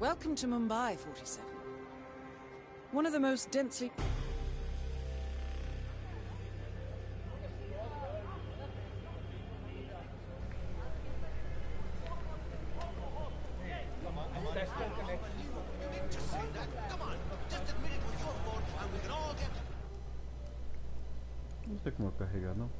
Welcome to Mumbai, 47. One of the most densely... Não sei como carregar, não.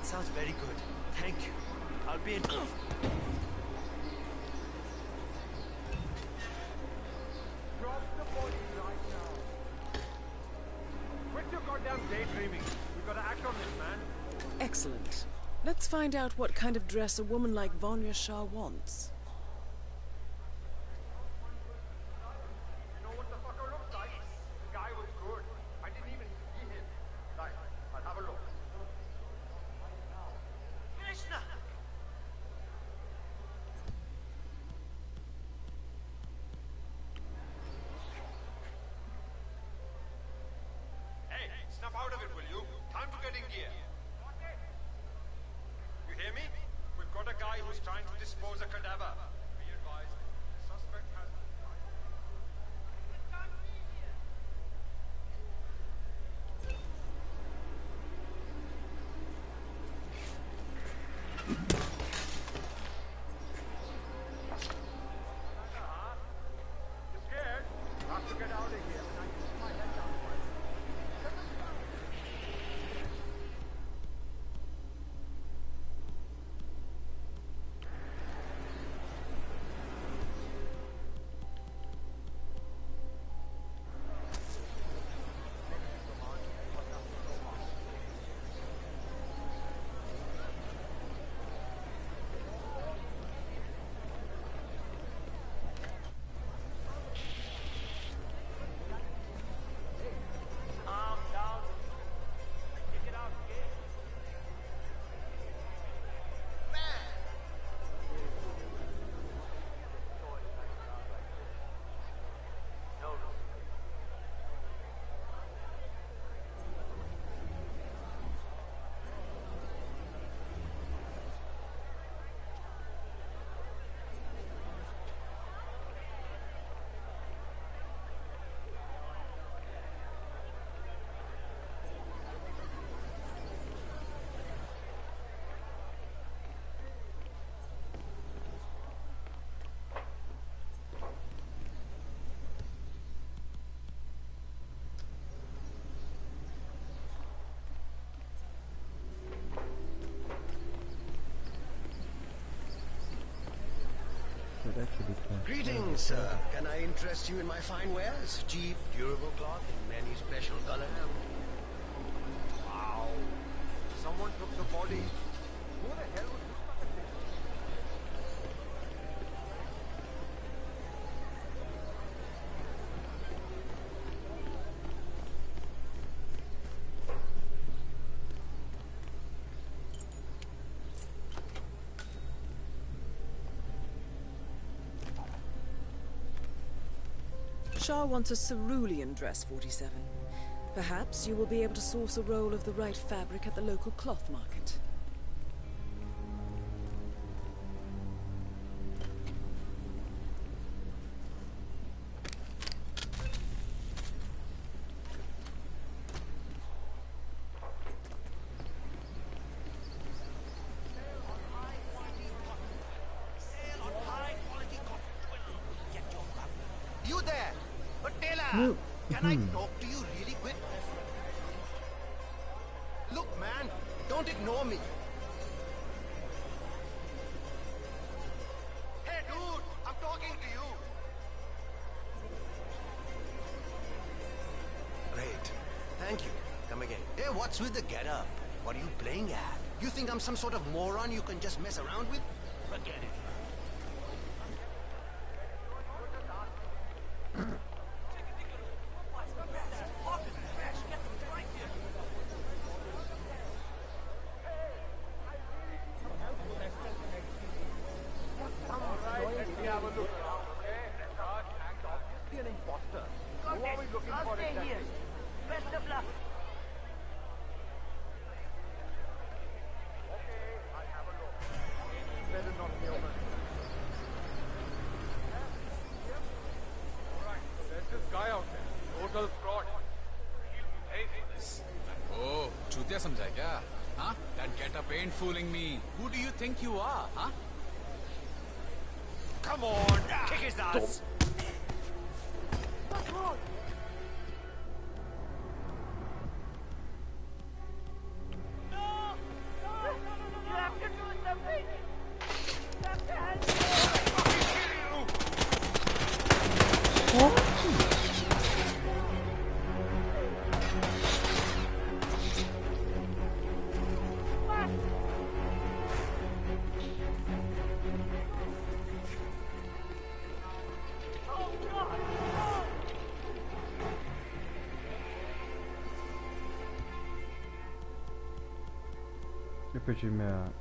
Sounds very good. Thank you. I'll be in... Drop the body right now. Quit your goddamn daydreaming. We've got to act on this, man. Excellent. Let's find out what kind of dress a woman like Vanya Shah wants. You know what the fucker looks like? The guy was good. I didn't even see him. Right, I'll have a look. Krishna! Hey, snap out of it, will you? Time to get in gear. You hear me? We've got a guy who's trying to dispose a cadaver. Be advised, the suspect has... Greetings, sir. Can I interest you in my fine wares? Cheap, durable cloth in many special colors. Wow. Someone took the body. Who the hell was this fucker thing? Shah wants a cerulean dress, 47. Perhaps you will be able to source a roll of the right fabric at the local cloth market. You there? But Taylor, can I talk to you really quick? Look, man, don't ignore me. Hey, dude, I'm talking to you. Great. Thank you. Come again. Hey, what's with the getup? What are you playing at? You think I'm some sort of moron you can just mess around with? Forget it. Oh, चूतिया समझा क्या? हाँ? That getup ain't fooling me. Who do you think you are? Huh? Come on, kick his ass. Eu perdi minha...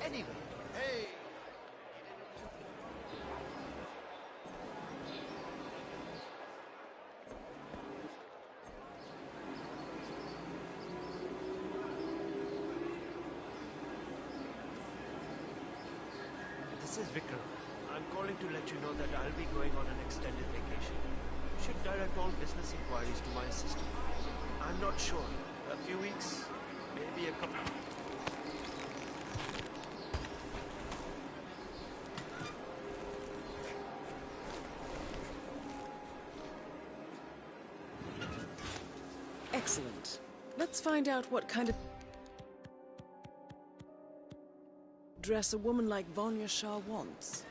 Anyway, hey. This is Vikram. I'm calling to let you know that I'll be going on an extended vacation. You should direct all business inquiries to my assistant. I'm not sure. A few weeks, maybe a couple. Excellent. Let's find out what kind of dress a woman like Vanya Shah wants.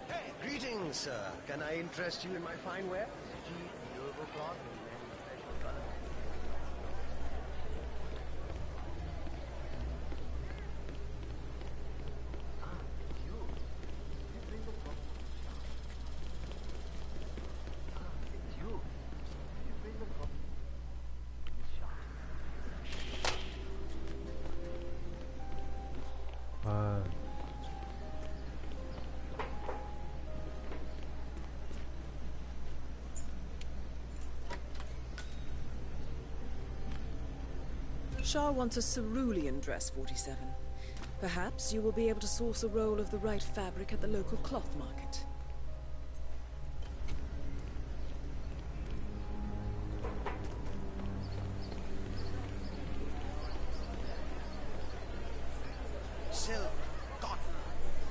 Hey, greetings, sir. Can I interest you in my fine wear? Cheap, durable cloth in many special colors. You. You bring the cloth. It's you. You bring the cloth. Miss Shah. Shah wants a cerulean dress, 47. Perhaps you will be able to source a roll of the right fabric at the local cloth market. Silk, cotton,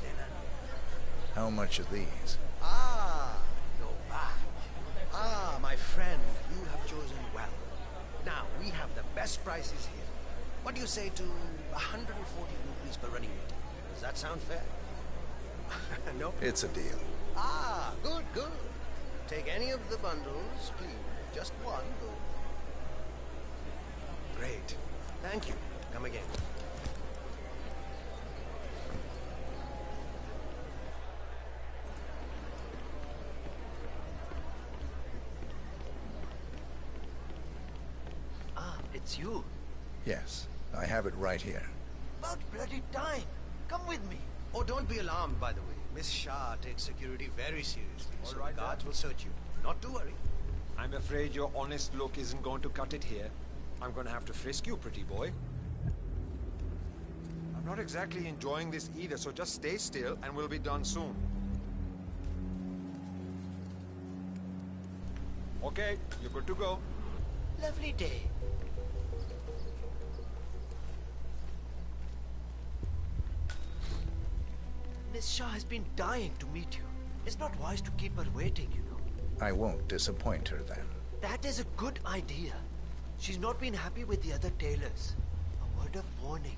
linen. How much are these? Ah, you're back. Ah, my friend, you have chosen well. Now, we have the best prices here. What do you say to 140 rupees per running meter? Does that sound fair? No? It's a deal. Ah, good, good. Take any of the bundles, please. Just one, though. Great. Thank you. Come again. It's you. Yes, I have it right here. About bloody time. Come with me. Oh, don't be alarmed, by the way. Miss Shah takes security very seriously, so the guards will search you. Not to worry. I'm afraid your honest look isn't going to cut it here. I'm going to have to frisk you, pretty boy. I'm not exactly enjoying this either, so just stay still and we'll be done soon. Okay, you're good to go. Lovely day. Miss Shah has been dying to meet you. It's not wise to keep her waiting, you know. I won't disappoint her then. That is a good idea. She's not been happy with the other tailors. A word of warning.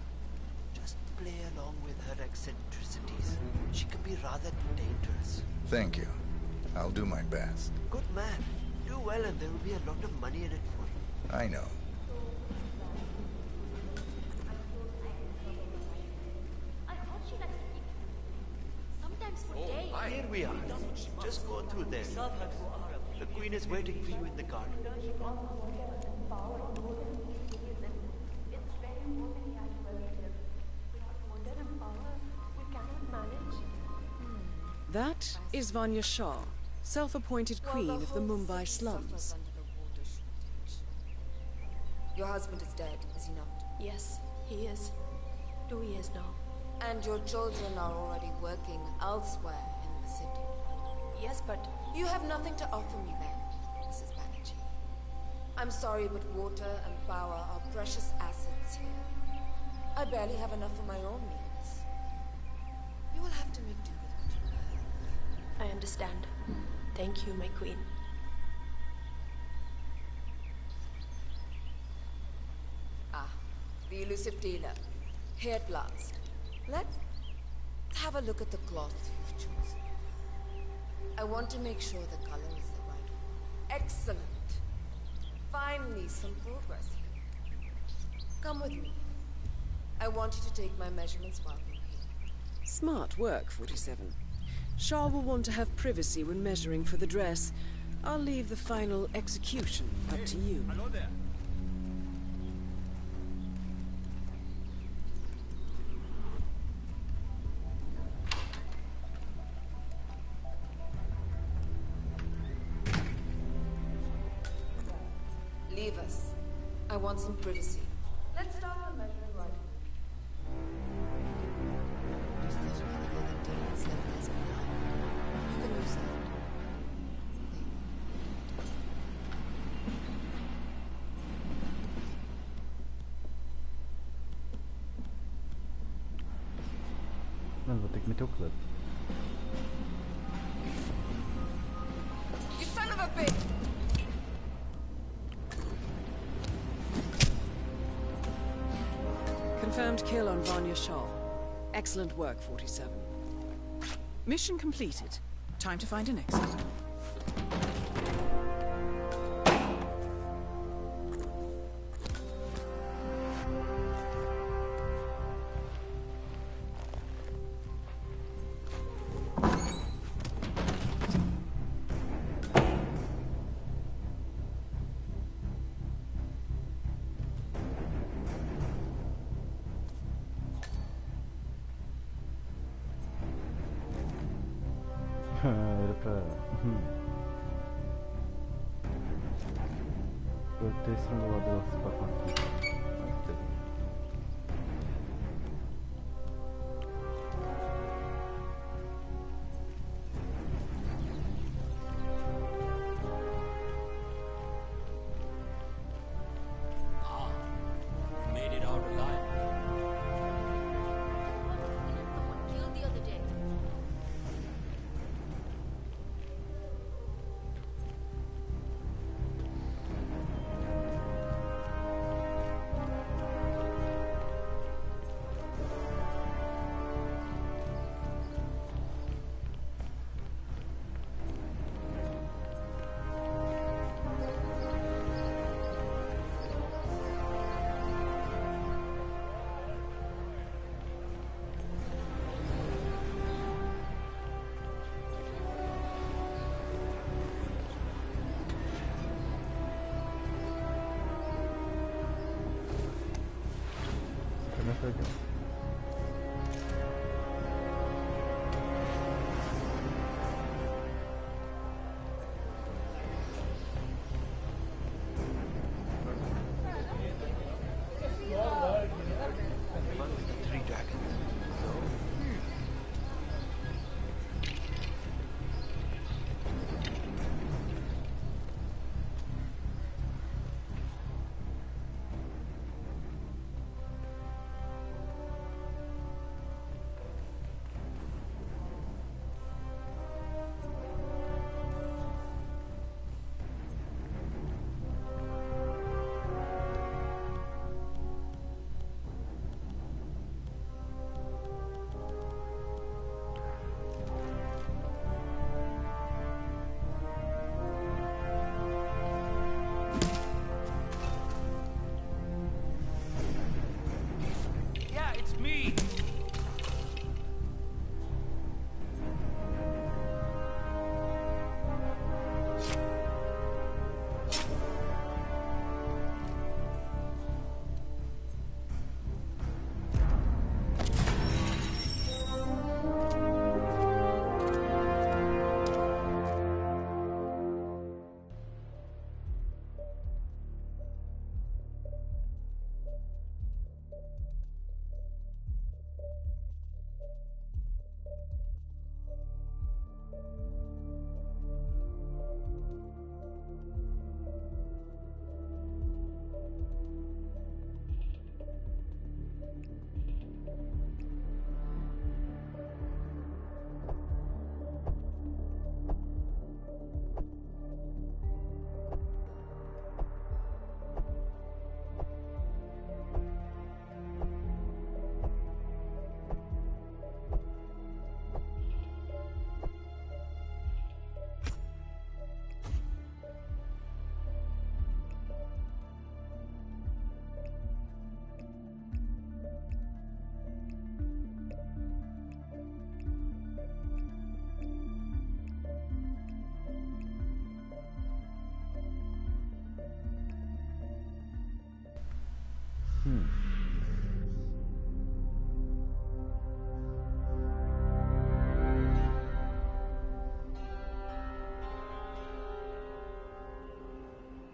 Just play along with her eccentricities. She can be rather dangerous. Thank you. I'll do my best. Good man. Do well and there will be a lot of money in it for you. I know. Here we are. Just go through there. The queen is waiting for you in the garden. That is Vanya Shah, self-appointed queen of the Mumbai slums. Your husband is dead, is he not? Yes, he is. 2 years now. And your children are already working elsewhere in the city. Yes, but You have nothing to offer me then, Mrs. Banerjee. I'm sorry, but water and power are precious assets here. I barely have enough for my own needs. You will have to make do with what you have. I understand. Thank you, my queen. Ah, the elusive dealer. Here at last. Let's have a look at the cloth you've chosen. I want to make sure the color is the right one. Excellent. Finally, some progress here. Come with me. I want you to take my measurements while we're here. Smart work, 47. Shah will want to have privacy when measuring for the dress. I'll leave the final execution up to you. Hello there. Leave us. I want some privacy. Let's start our measuring right. Just there's one of the other dealers left theirs behind. You can use that. Vou ter que meter o clube. You son of a bitch! Confirmed kill on Vanya Shaw. Excellent work, 47. Mission completed. Time to find an exit. Era pra... Eu ter estrangulado esse papo aqui. Mas teve. Made it out alive. Killed the other day. Yeah, it's me.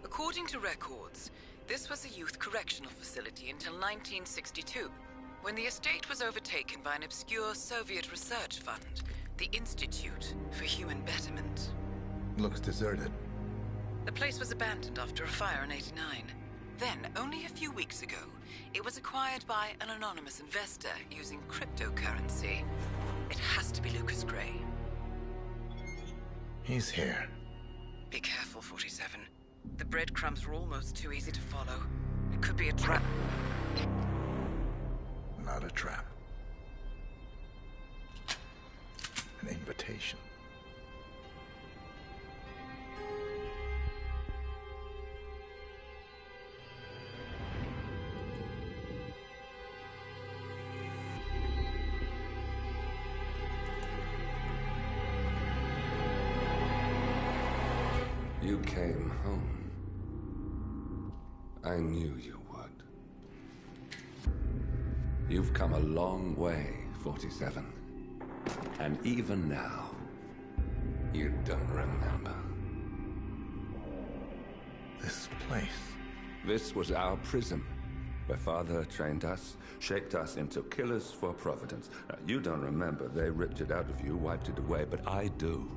According to records, this was a youth correctional facility until 1962, when the estate was overtaken by an obscure Soviet research fund, the Institute for Human Betterment. Looks deserted. The place was abandoned after a fire in '89. Then, only a few weeks ago, it was acquired by an anonymous investor using cryptocurrency. It has to be Lucas Gray. He's here. Be careful, 47. The breadcrumbs were almost too easy to follow. It could be a trap. Not a trap. An invitation. You came home. I knew you would. You've come a long way, 47. And even now, you don't remember. This place. This was our prison, where Father trained us, shaped us into killers for Providence. Now, you don't remember. They ripped it out of you, wiped it away, but I do.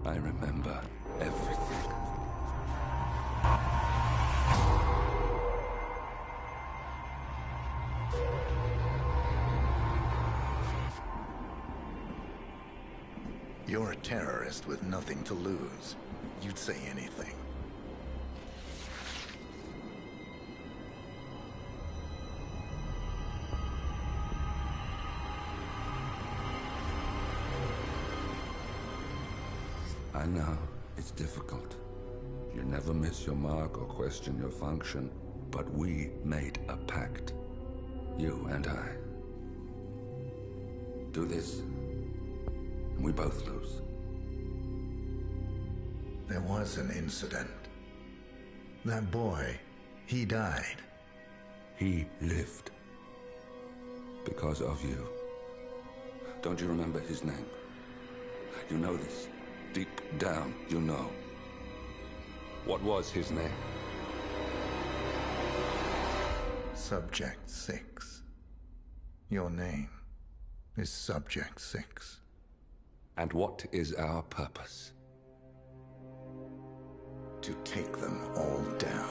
I remember everything. You're a terrorist with nothing to lose. You'd say anything. I know, it's difficult. You never miss your mark or question your function, but we made a pact. You and I. Do this, and we both lose. There was an incident. That boy, he died. He lived. Because of you. Don't you remember his name? You know this. Deep down, you know. What was his name? Subject 6. Your name is Subject 6. And what is our purpose? To take them all down.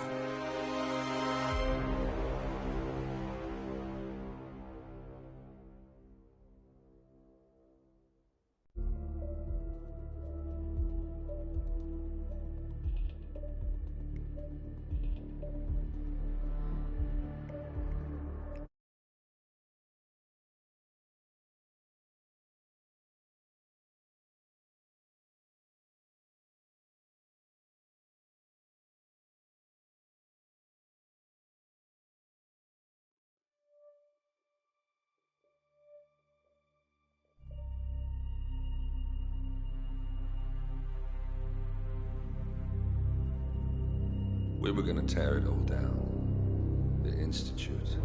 We were gonna tear it all down. The Institute,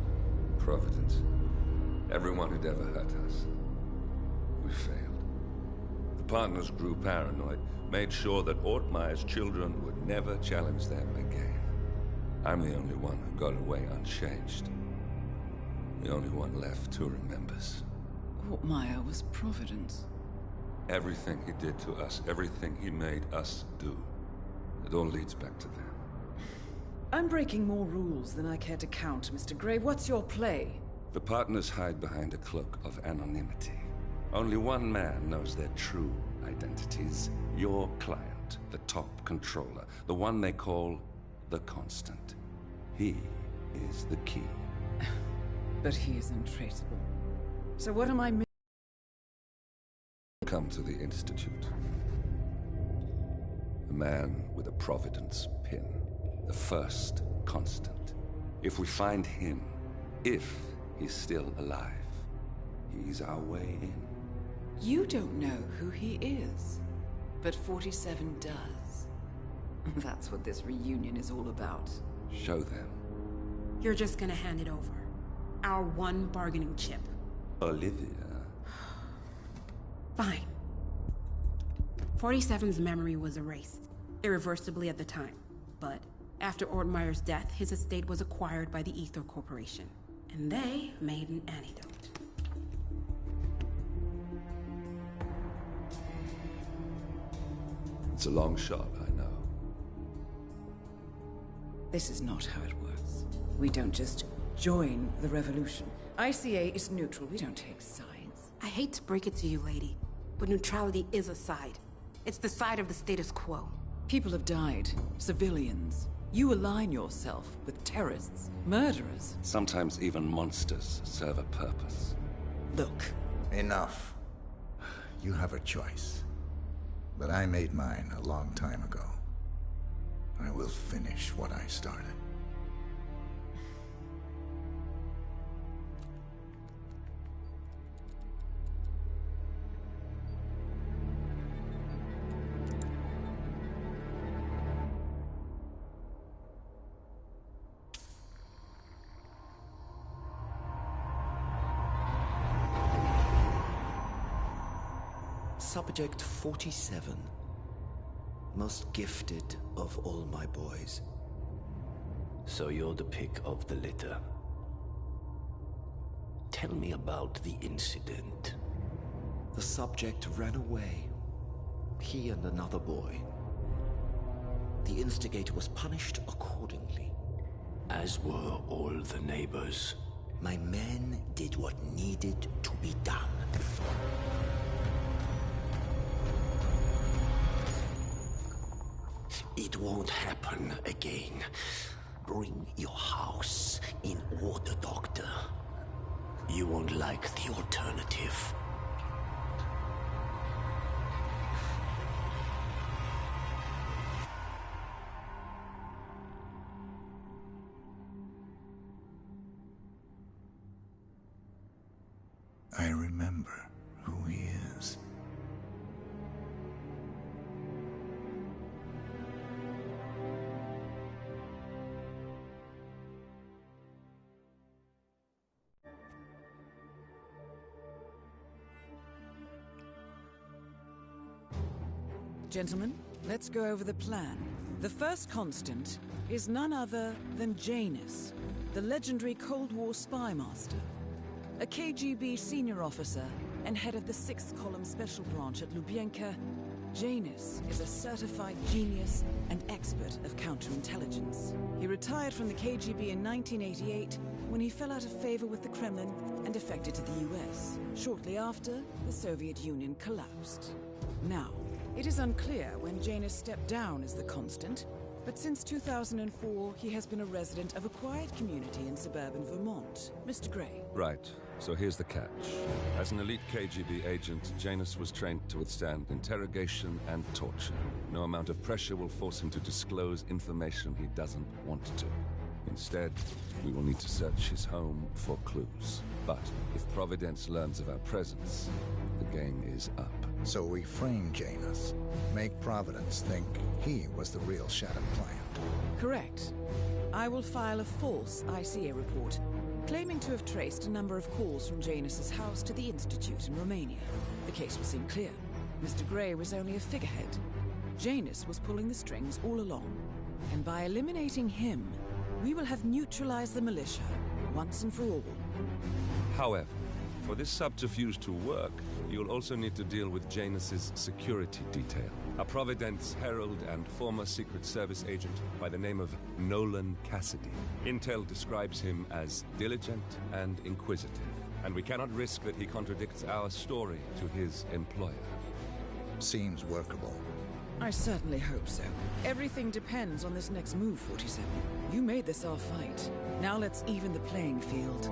Providence, everyone who'd ever hurt us. We failed. The partners grew paranoid, made sure that Ortmeyer's children would never challenge them again. I'm the only one who got away unchanged. The only one left who remembers. Ortmeyer was Providence. Everything he did to us, everything he made us do, it all leads back to them. I'm breaking more rules than I care to count, Mr. Gray. What's your play? The partners hide behind a cloak of anonymity. Only one man knows their true identities. Your client, the top controller, the one they call the Constant. He is the key. But he is untraceable. So what am I missing? Come to the Institute. A man with a Providence pin. The first Constant. If we find him, if he's still alive, he's our way in. You don't know who he is, but 47 does. That's what this reunion is all about. Show them. You're just gonna hand it over. Our one bargaining chip. Olivia. Fine. 47's memory was erased, irreversibly at the time. But after Ortmeyer's death, his estate was acquired by the Ether Corporation. And they made an antidote. It's a long shot, I know. This is not how it works. We don't just join the revolution. ICA is neutral. We don't take sides. I hate to break it to you, lady, but neutrality is a side. It's the side of the status quo. People have died. Civilians. You align yourself with terrorists, murderers. Sometimes even monsters serve a purpose. Look. Enough. You have a choice. But I made mine a long time ago. I will finish what I started. Subject 47. Most gifted of all my boys. So you're the pick of the litter. Tell me about the incident. The subject ran away. He and another boy. The instigator was punished accordingly. As were all the neighbors. My men did what needed to be done. It won't happen again. Bring your house in order, Doctor. You won't like the alternative. I remember who he is. Gentlemen, let's go over the plan. The first constant is none other than Janus, the legendary Cold War spy master. A KGB senior officer and head of the 6th Column Special Branch at Lubyanka, Janus is a certified genius and expert of counterintelligence. He retired from the KGB in 1988 when he fell out of favor with the Kremlin and defected to the US. Shortly after, the Soviet Union collapsed. Now, it is unclear when Janus stepped down as the constant, but since 2004, he has been a resident of a quiet community in suburban Vermont. Mr. Gray. Right. So here's the catch. As an elite KGB agent, Janus was trained to withstand interrogation and torture. No amount of pressure will force him to disclose information he doesn't want to. Instead, we will need to search his home for clues. But if Providence learns of our presence, the game is up. So we frame Janus, make Providence think he was the real Shattered client. Correct. I will file a false ICA report, claiming to have traced a number of calls from Janus's house to the Institute in Romania. The case will seem clear. Mr. Gray was only a figurehead. Janus was pulling the strings all along. And by eliminating him, we will have neutralized the militia, once and for all. However, for this subterfuge to work, you'll also need to deal with Janus's security detail. A Providence herald and former Secret Service agent by the name of Nolan Cassidy. Intel describes him as diligent and inquisitive, and we cannot risk that he contradicts our story to his employer. Seems workable. I certainly hope so. Everything depends on this next move, 47. You made this our fight. Now let's even the playing field.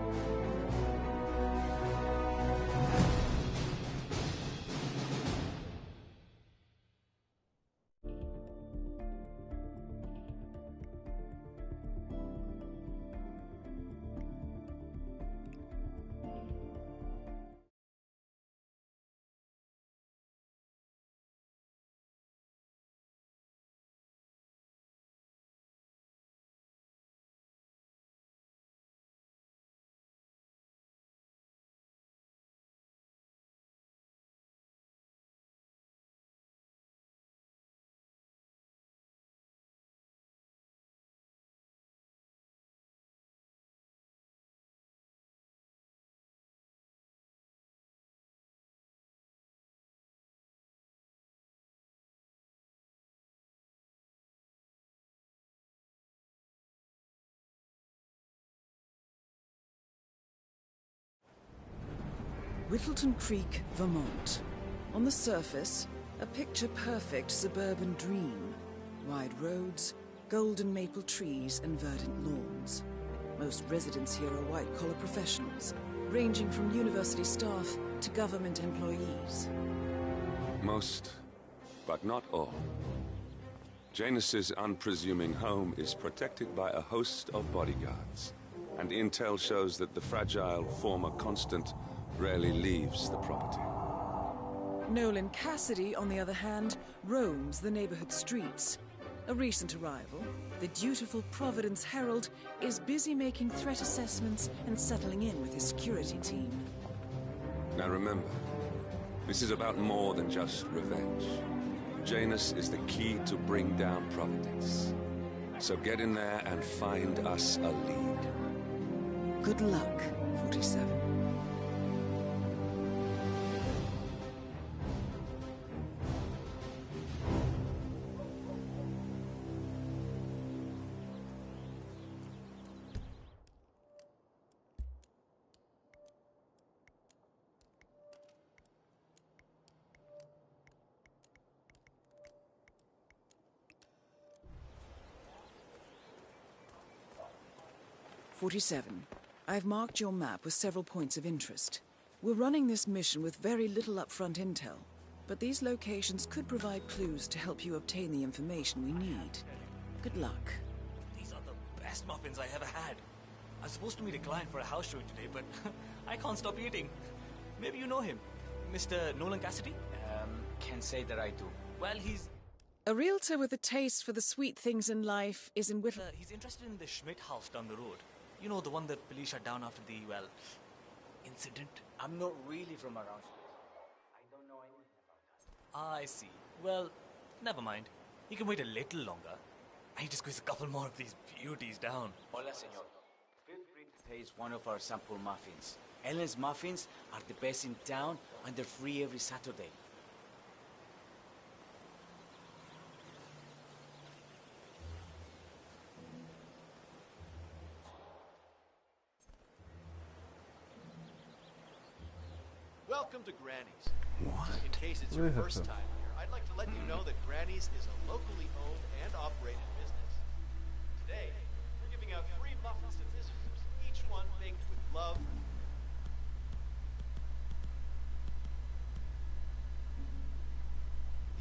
Whittleton Creek, Vermont. On the surface, a picture-perfect suburban dream. Wide roads, golden maple trees, and verdant lawns. Most residents here are white-collar professionals, ranging from university staff to government employees. Most, but not all. Janus's unpresuming home is protected by a host of bodyguards, and intel shows that the fragile former constant rarely leaves the property. Nolan Cassidy, on the other hand, roams the neighborhood streets. A recent arrival, the dutiful Providence Herald is busy making threat assessments and settling in with his security team. Now remember, this is about more than just revenge. Janus is the key to bring down Providence. So get in there and find us a lead. Good luck, 47. I've marked your map with several points of interest. We're running this mission with very little upfront intel, but these locations could provide clues to help you obtain the information we need. Good luck. These are the best muffins I ever had. I'm supposed to meet a client for a house showing today, but I can't stop eating. Maybe you know him. Mr. Nolan Cassidy? Can't say that I do. Well, he's... A realtor with a taste for the sweet things in life is in Whittle... he's interested in the Schmidt house down the road. You know, the one that police shut down after the, well, incident? I'm not really from around here. I don't know anything about that. I see. Well, never mind. You can wait a little longer. I need to squeeze a couple more of these beauties down. Hola, señor. Feel free to taste one of our sample muffins. Ellen's muffins are the best in town, and they're free every Saturday. Welcome to Granny's. In case it's your first time here, I'd like to let you know that Granny's is a locally owned and operated business. Today, we're giving out free muffins to visitors, each one baked with love.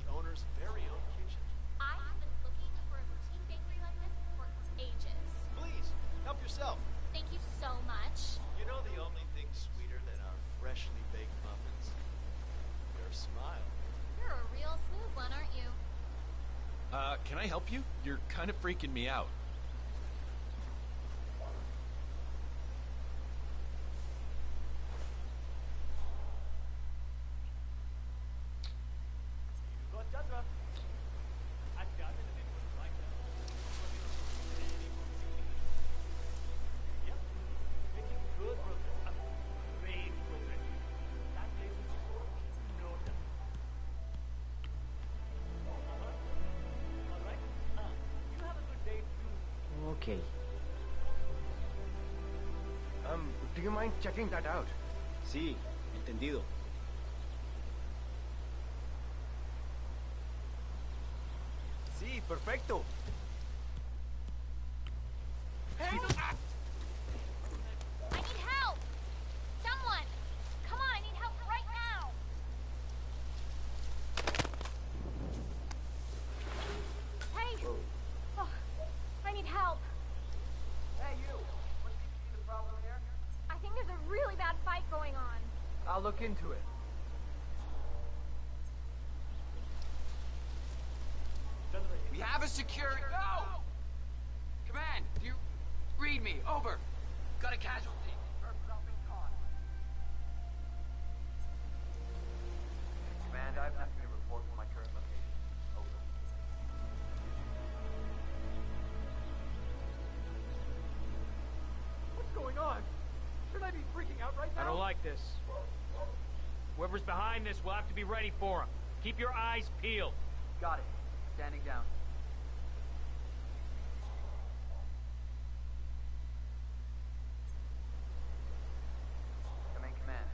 The owner's very own kitchen. I've been looking for a boutique bakery like this for ages. Please, help yourself. Thank you so much. You know the only thing sweeter than our freshly baked muffins? Your smile. You're a real smooth one, aren't you? Can I help you? You're kind of freaking me out. Okay. Do you mind checking that out? Sí, entendido. Sí, perfecto. Hey! I need help! Someone! Come on, I need help right now! Hey! Oh, I need help. Hey, you! What seems to be the problem here? I think there's a really bad fight going on. I'll look into it. We have a security. No! Command, do you read me? Over. Got a casualty. Command, I have nothing to report from my current location. Over. What's going on? Should I be freaking out right now? I don't like this. Whoever's behind this will have to be ready for him. Keep your eyes peeled. Got it. Standing down. Come in, Command.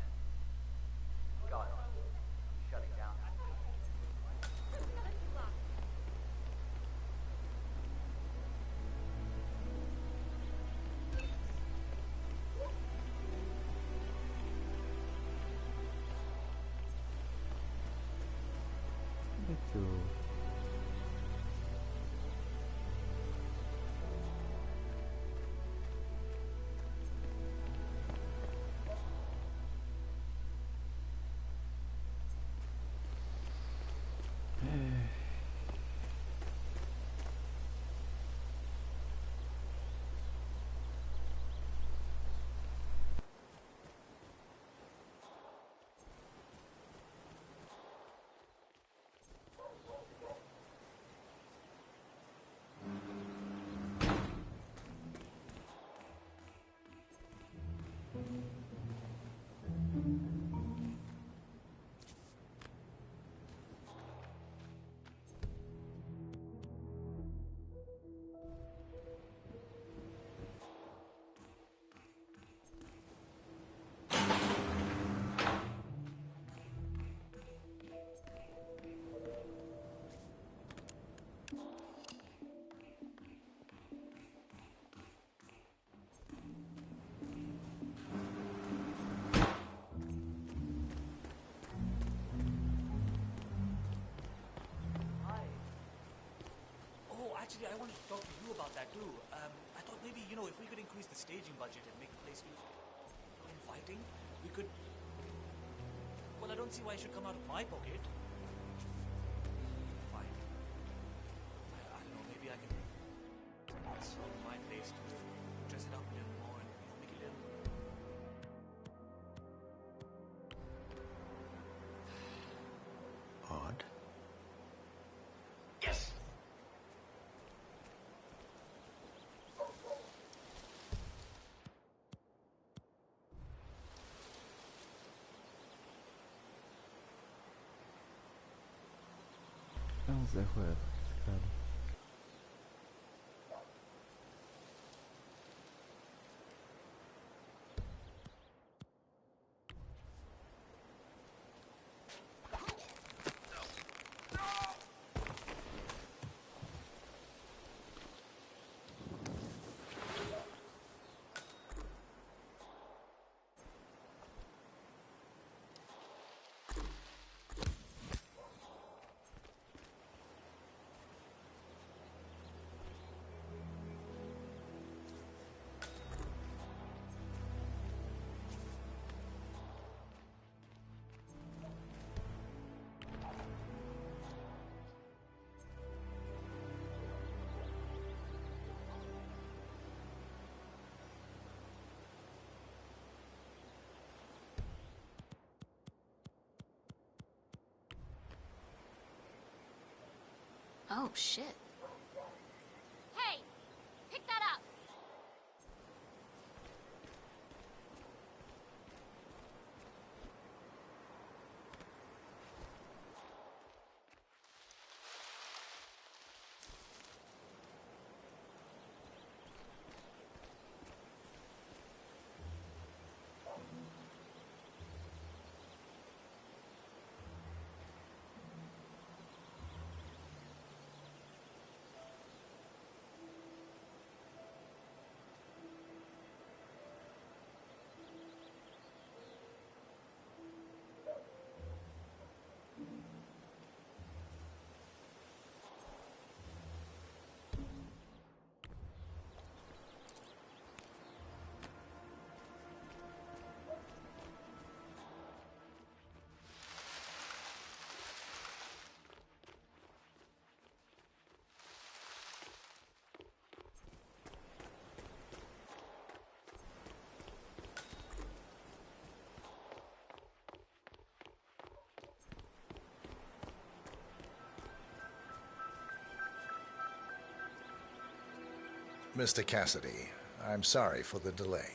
Itu. Actually, I wanted to talk to you about that too. I thought maybe, you know, if we could increase the staging budget and make the place feel inviting, we could... Well, I don't see why it should come out of my pocket. Fine. I don't know, maybe I can also my place to dress it up a little more and make it a little... Odd. Yes! É um Zé Ruela, esse cara. Oh, shit. Hey! Pick that up! Mr. Cassidy, I'm sorry for the delay.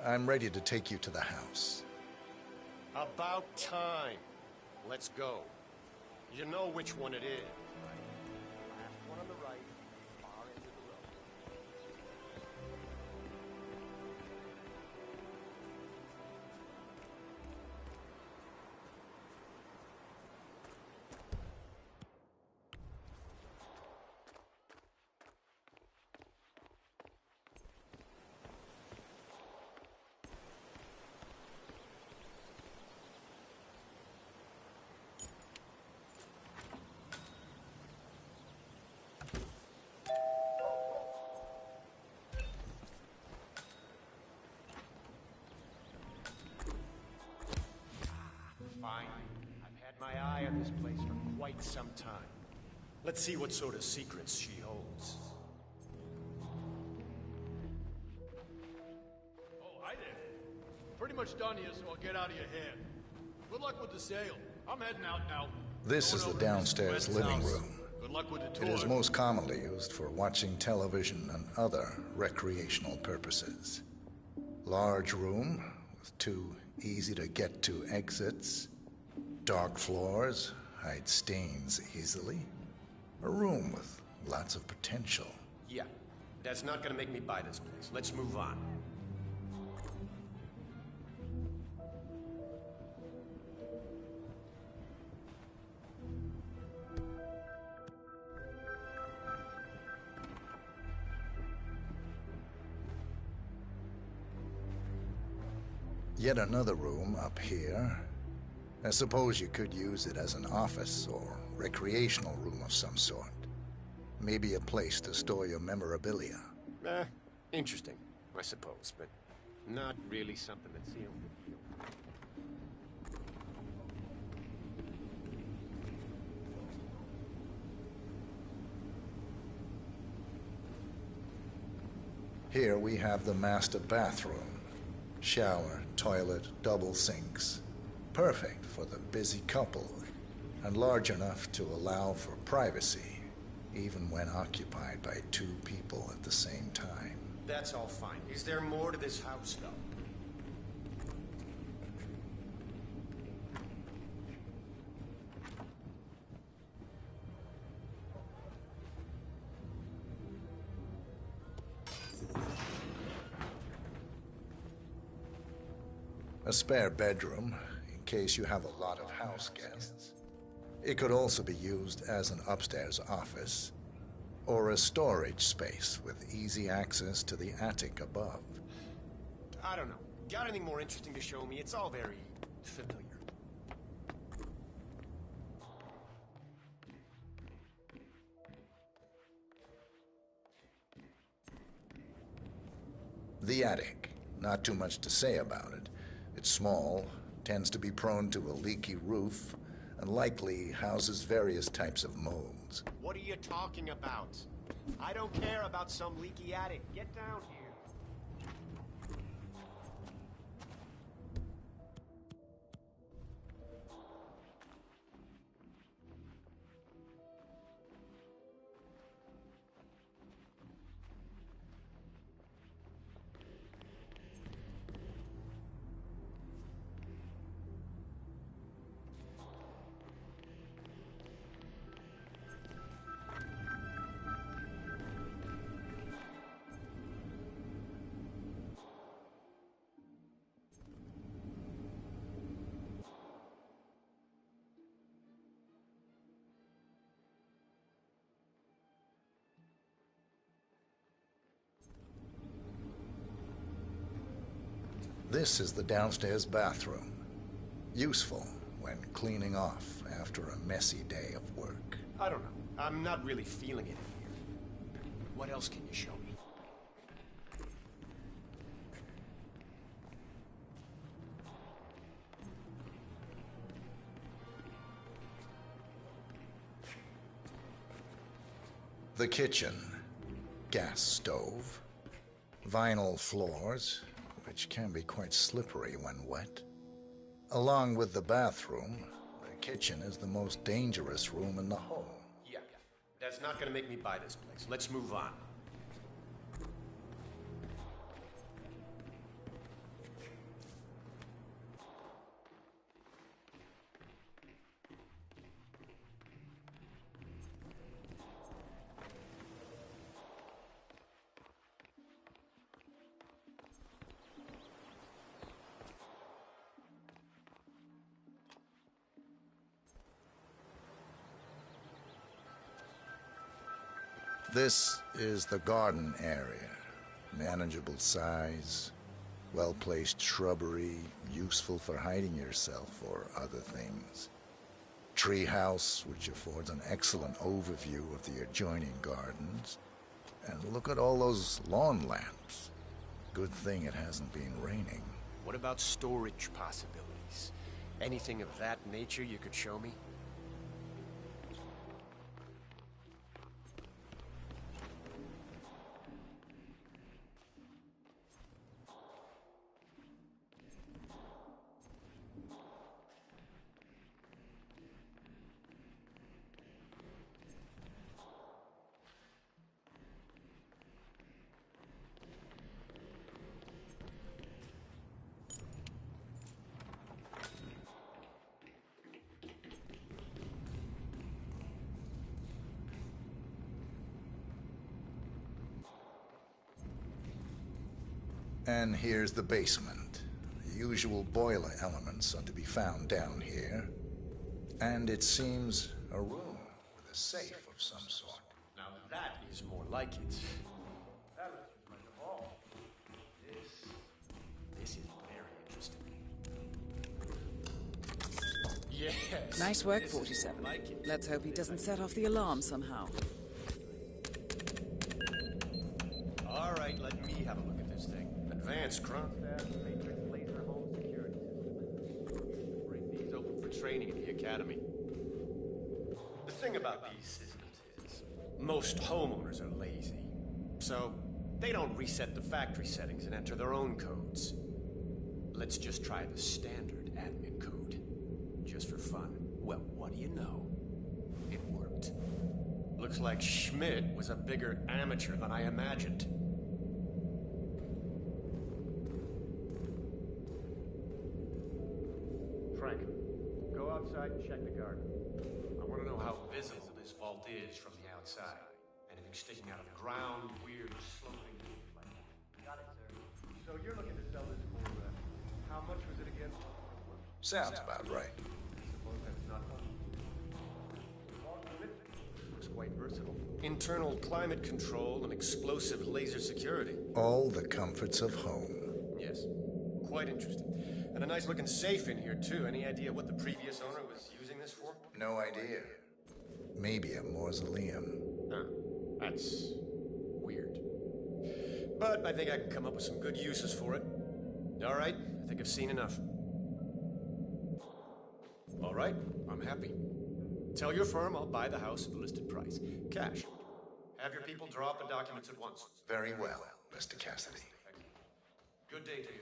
I'm ready to take you to the house. About time. Let's go. You know which one it is. Last one on the right, far into the road. fine. I've had my eye on this place for quite some time. Let's see what sort of secrets she holds. Oh, hi there. Pretty much done here, so I'll get out of your hair. Good luck with the sale. I'm heading out now. This is the downstairs living room. Good luck with the It tour. is most commonly used for watching television and other recreational purposes. Large room with 2 easy-to-get-to exits. Dark floors hide stains easily. A room with lots of potential. Yeah, that's not gonna make me buy this place. Let's move on. Yet another room up here. I suppose you could use it as an office or recreational room of some sort. Maybe a place to store your memorabilia. Interesting, I suppose, but not really something that sealed the deal. Here we have the master bathroom. Shower, toilet, double sinks. Perfect for the busy couple, and large enough to allow for privacy, even when occupied by 2 people at the same time. That's all fine. Is there more to this house, though? A spare bedroom, in case you have a lot of house guests. It could also be used as an upstairs office, or a storage space with easy access to the attic above. I don't know. Got anything more interesting to show me? It's all very familiar. The attic. Not too much to say about it. It's small, tends to be prone to a leaky roof, and likely houses various types of molds. What are you talking about? I don't care about some leaky attic. Get down here. This is the downstairs bathroom. Useful when cleaning off after a messy day of work. I don't know. I'm not really feeling it in here. What else can you show me? The kitchen. Gas stove. Vinyl floors, which can be quite slippery when wet. Along with the bathroom, the kitchen is the most dangerous room in the home. Yeah, that's not gonna make me buy this place. Let's move on. This is the garden area. Manageable size, well-placed shrubbery, useful for hiding yourself or other things. Treehouse, which affords an excellent overview of the adjoining gardens. And look at all those lawn lamps. Good thing it hasn't been raining. What about storage possibilities? Anything of that nature you could show me? And here's the basement. The usual boiler elements are to be found down here. And it seems a room with a safe of some sort. Now that is more like it. That was just like the ball. This is very interesting. Yes. Nice work, this 47. is like it. Let's hope he doesn't set off the alarm somehow. All right, let me have a look at this thing. Advanced Cronstaff Matrix Laser Home Security System. Bring these open for training at the academy. The thing about these systems is, most homeowners are lazy. So, they don't reset the factory settings and enter their own codes. Let's just try the standard admin code. Just for fun. Well, what do you know? It worked. Looks like Schmidt was a bigger amateur than I imagined. Frank, go outside and check the garden. I want to know how visible this vault is from the outside. Anything sticking out of the ground, weird, sloping. Got it, sir. So you're looking to sell this for, how much was it again? Sounds about right. Suppose that's not one. Looks quite versatile. Internal climate control and explosive laser security. All the comforts of home. Yes, quite interesting. And a nice looking safe in here too. Any idea what the previous owner was using this for? No idea. Maybe a mausoleum. Huh. That's weird. But I think I can come up with some good uses for it. All right, I think I've seen enough. All right, I'm happy. Tell your firm I'll buy the house at the listed price. Cash. Have your people draw up the documents at once. Very well, Mr. Cassidy. Good day to you.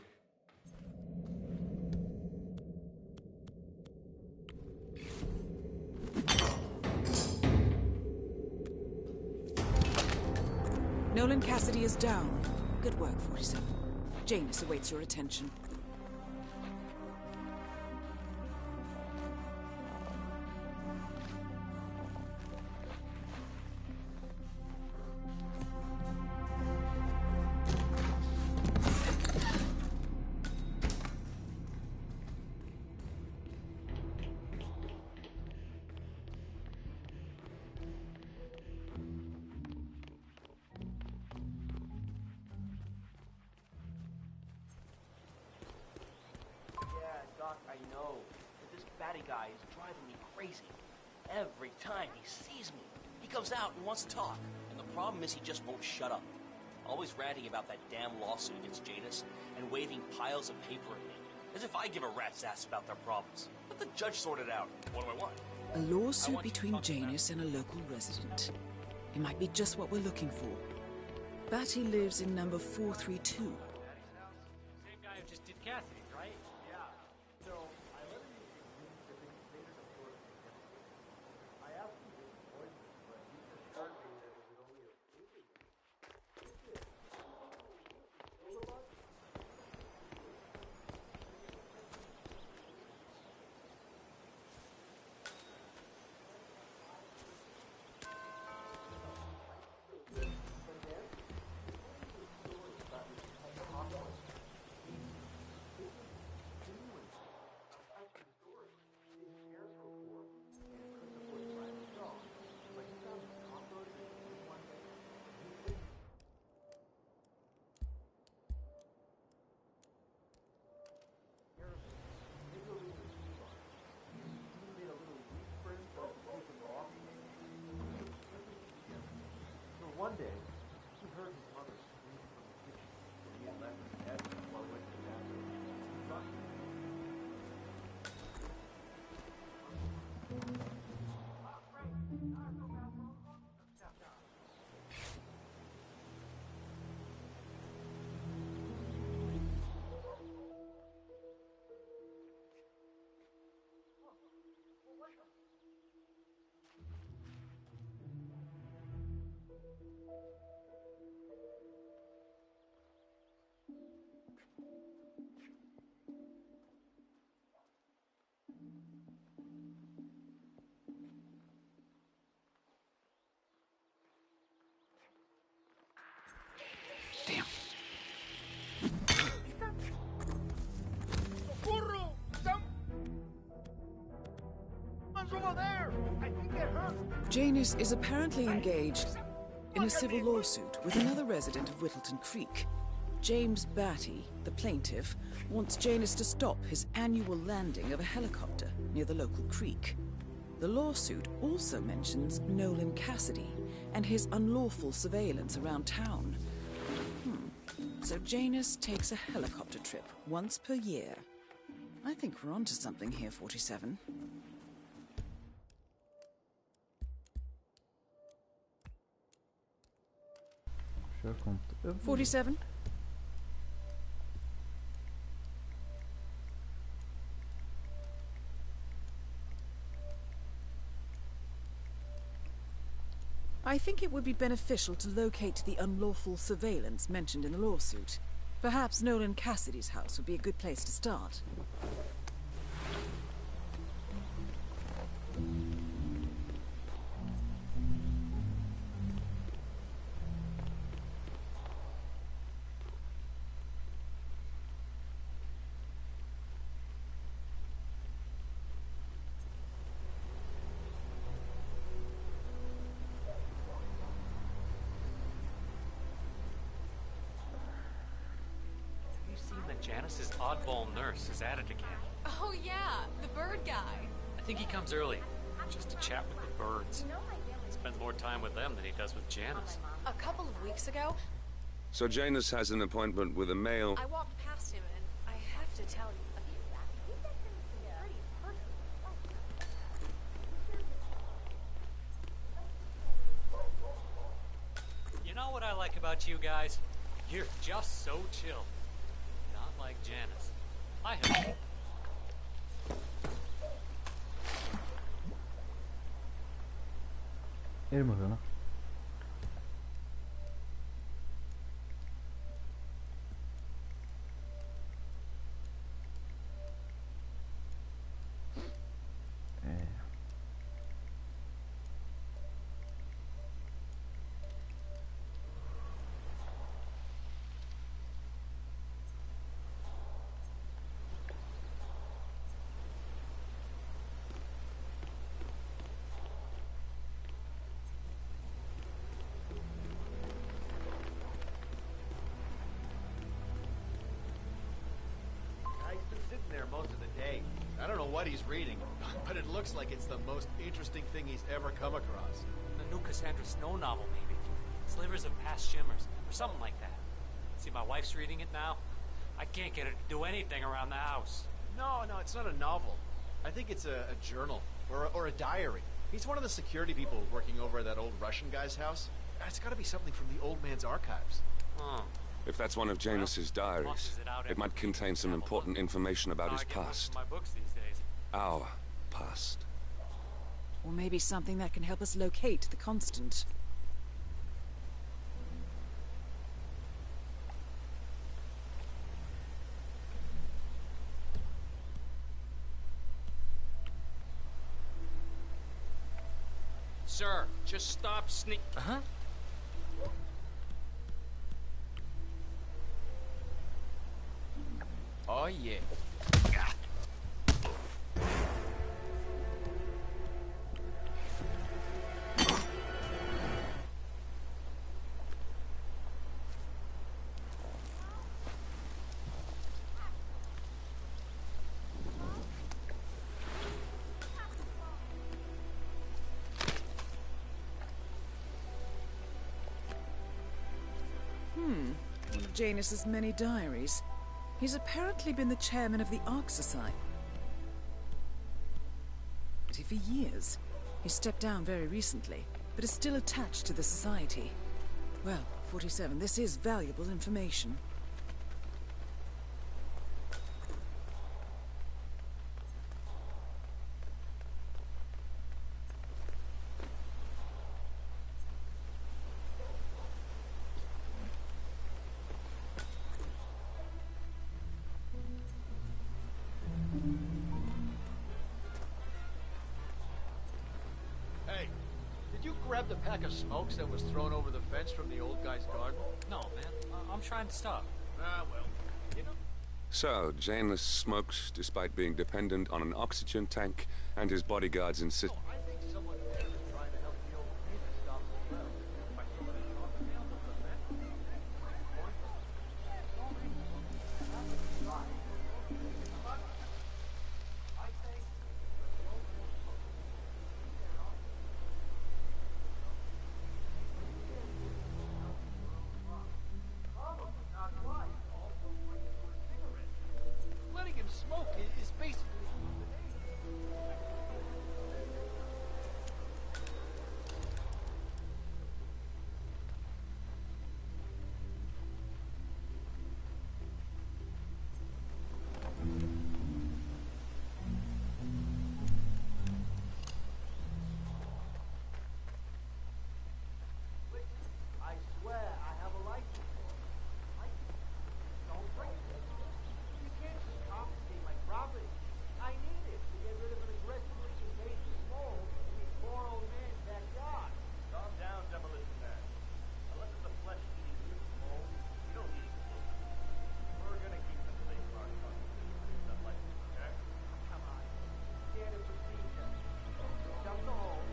Nolan Cassidy is down. Good work, 47. Janus awaits your attention. I know, but this batty guy is driving me crazy. Every time he sees me, he comes out and wants to talk. And the problem is he just won't shut up. Always ranting about that damn lawsuit against Janus and waving piles of paper at me. As if I give a rat's ass about their problems. Let the judge sort it out. What do I want? A lawsuit between Janus and a local resident. It might be just what we're looking for. Batty lives in number 432. Same guy who just did Cassidy, right? Yeah. So I let him use the laser of course. I asked him to avoid this, but he assured me that it was only a What's over there? I think I heard. Janus is apparently engaged in a civil lawsuit with another resident of Whittleton Creek. James Batty, the plaintiff, wants Janus to stop his annual landing of a helicopter near the local creek. The lawsuit also mentions Nolan Cassidy and his unlawful surveillance around town. So Janus takes a helicopter trip once per year. I think we're onto something here, 47. Já conta. 47? I think it would be beneficial to locate the unlawful surveillance mentioned in the lawsuit. Perhaps Nolan Cassidy's house would be a good place to start. Janice's oddball nurse is at it again. Oh yeah, the bird guy. I think he comes early, just to chat with the birds. Spends more time with them than he does with Janice. A couple of weeks ago, So Janus has an appointment with a male... I walked past him and I have to tell you. You know what I like about you guys? You're just so chill. Not like Janice. I have... Ele morreu, né? There most of the day. I don't know what he's reading, but it looks like it's the most interesting thing he's ever come across. The new Cassandra Snow novel, maybe. Slivers of Past Shimmers, or something like that. See, my wife's reading it now. I can't get her to do anything around the house. No, it's not a novel. I think it's a journal, or a diary. He's one of the security people working over at that old Russian guy's house. It's gotta be something from the old man's archives. Oh. If that's one of Janus's diaries, it might contain some important information about his past. My books these days. Our past. Or maybe something that can help us locate the Constant. Sir, just stop sneak. Uh-huh. Oh, yeah. One of Janus's many diaries. He's apparently been the chairman of the Ark Society for years. He stepped down very recently, but is still attached to the society. Well, 47, this is valuable information. Grab the pack of smokes that was thrown over the fence from the old guy's garden? No, man. I'm trying to stop. Ah, well, you know... So, Janus smokes despite being dependent on an oxygen tank, and his bodyguards insist. I think someone there is trying to help the old Venus stop as well. By someone in coffin nails up the vent. I think letting him smoke is basically I swear I have a license for it. Don't bring it. You can't just confiscate my property. I need it to get rid of an aggressively invasive mole in this poor old man's backyard. Calm down, demolition man. Unless it's a flesh-eating mole, you don't need it. We're gonna keep this place locked up. Stuff like this, okay? Come on. Standard procedure. Dump the hole.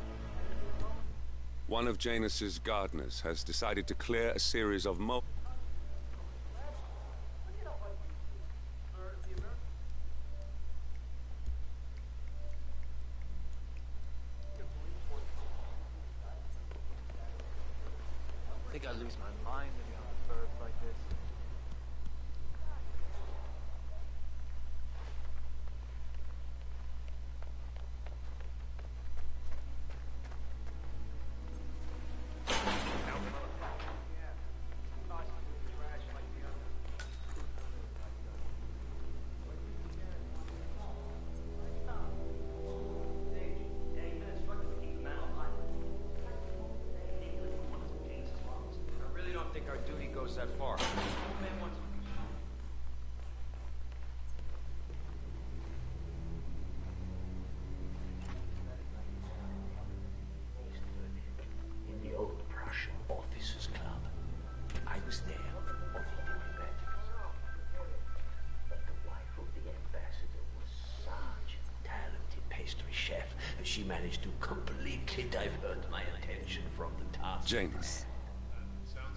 One of Janus's gardeners has decided to clear a series of I think I lose my mind to be on a bird like this. I really don't think our duty goes that far. In the old Prussian officers' club. I was there on independence. But the wife of the ambassador was such a talented pastry chef, and she managed to completely divert my attention from the task. Janus,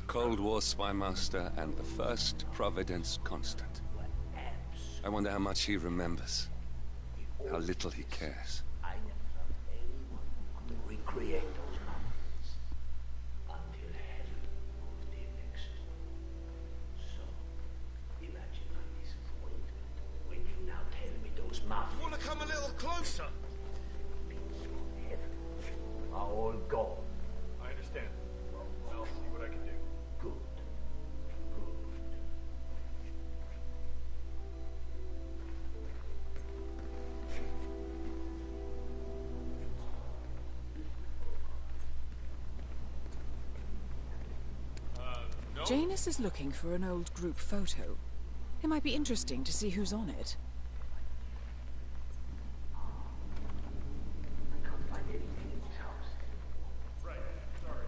Cold War spy master and the first Providence constant. I wonder how much he remembers, how little he cares. I never found anyone who could recreate those moments until heaven moved in next door. So, imagine my disappointment when you now tell me those muffins. Want to come a little closer? Heaven are all gone. I understand. I'll see what I can do. Good. No? Janus is looking for an old group photo. It might be interesting to see who's on it. Right, sorry.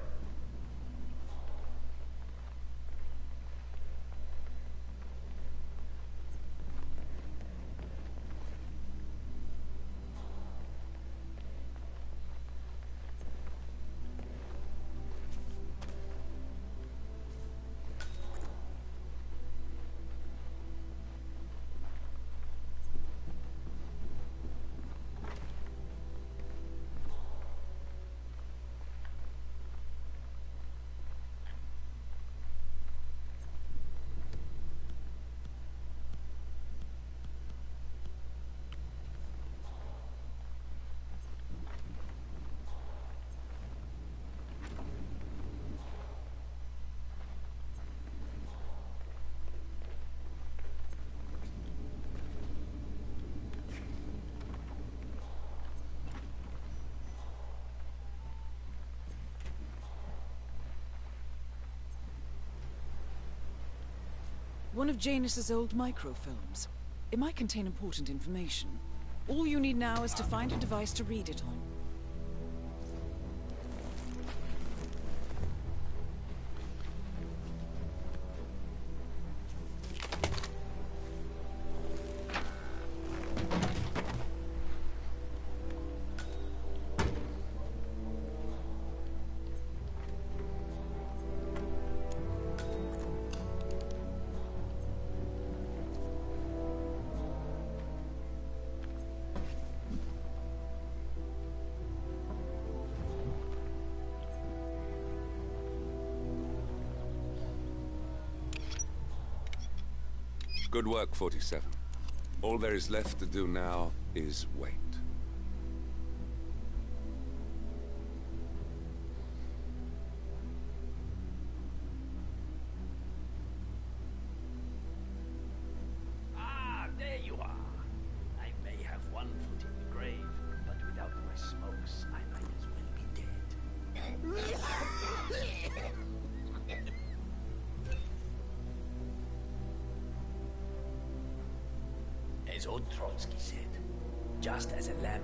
One of Janus's old microfilms. It might contain important information. All you need now is to find a device to read it on. Good work, 47. All there is left to do now is wait. Ah, there you are. I may have one foot in the grave, but without my smokes, I might as well be dead. As old Trotsky said, just as a lamb.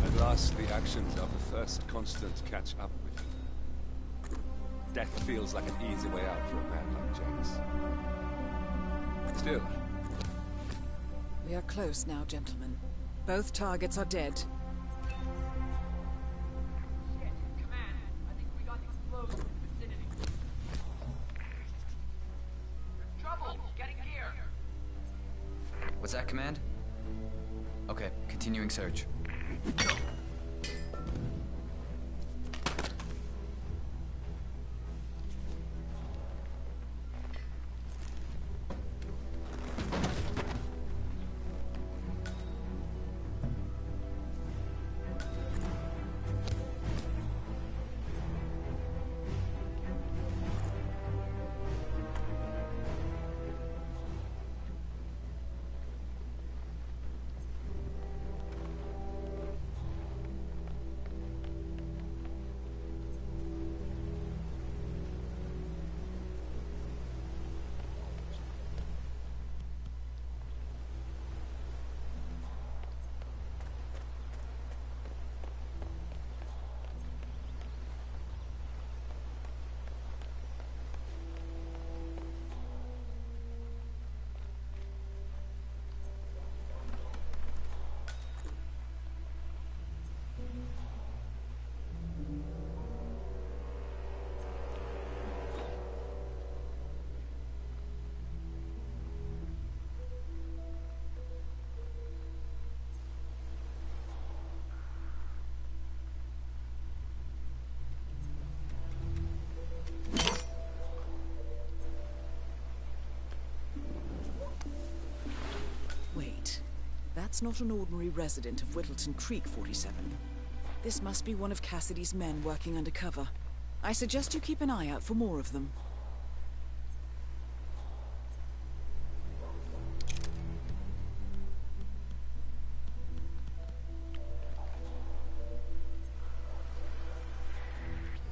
At last, the actions of the first constant catch up with you. Death feels like an easy way out for a man like Janus. Still. We are close now, gentlemen. Both targets are dead. What's that, Command? Okay, continuing search. That's not an ordinary resident of Whittleton Creek, 47. This must be one of Cassidy's men working undercover. I suggest you keep an eye out for more of them.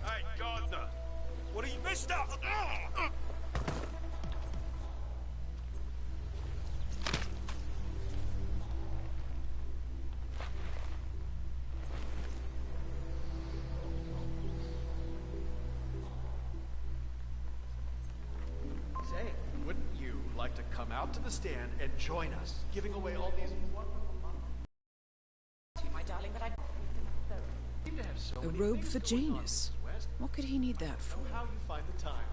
Hey, Gardner! What have you missed out? Come out to the stand and join us, giving away all these wonderful my darling, but I seem to have so A many robe things for going on in Janus. this West. What could he need that for? I don't know how you find the time.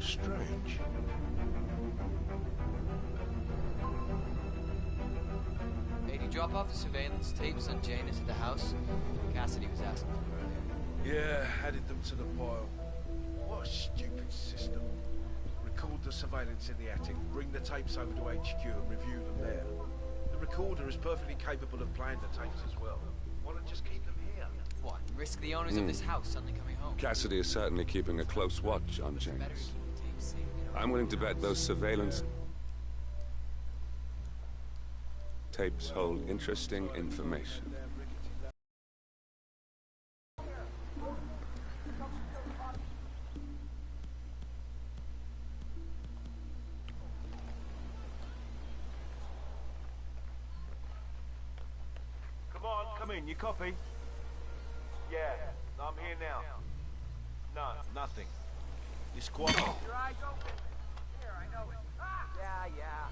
Strange. Hey, did you drop off the surveillance tapes on Janus at the house? Cassidy was asking for earlier. Yeah, added them to the pile. What a stupid system. Record the surveillance in the attic, bring the tapes over to HQ and review them there. The recorder is perfectly capable of playing the tapes as well. Why not just keep them here? What? Risk the owners of this house suddenly coming home? Cassidy is certainly keeping a close watch on Janus. I'm willing to bet those surveillance tapes hold interesting information. Come on, come in. You copy? Yeah, I'm here now. No, nothing. You squad. Your eyes open. Here, I know it. Ah! Yeah.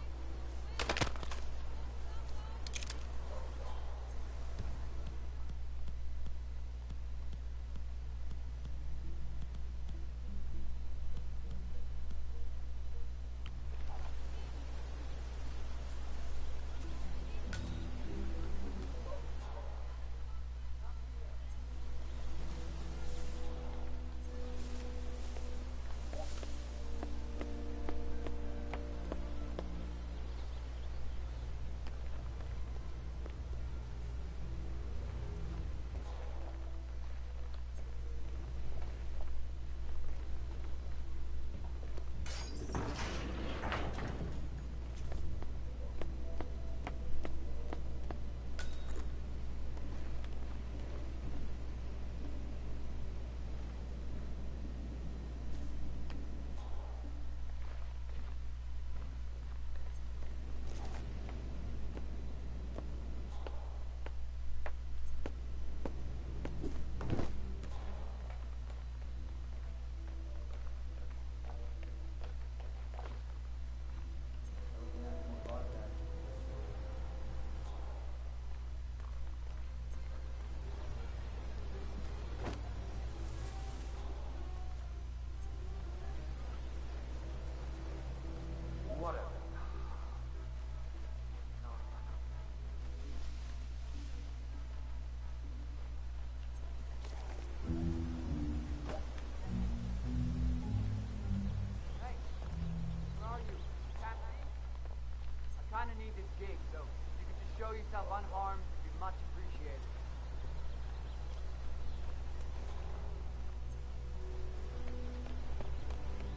I kind of need this gig, so if you could just show yourself unharmed, it'd be much appreciated.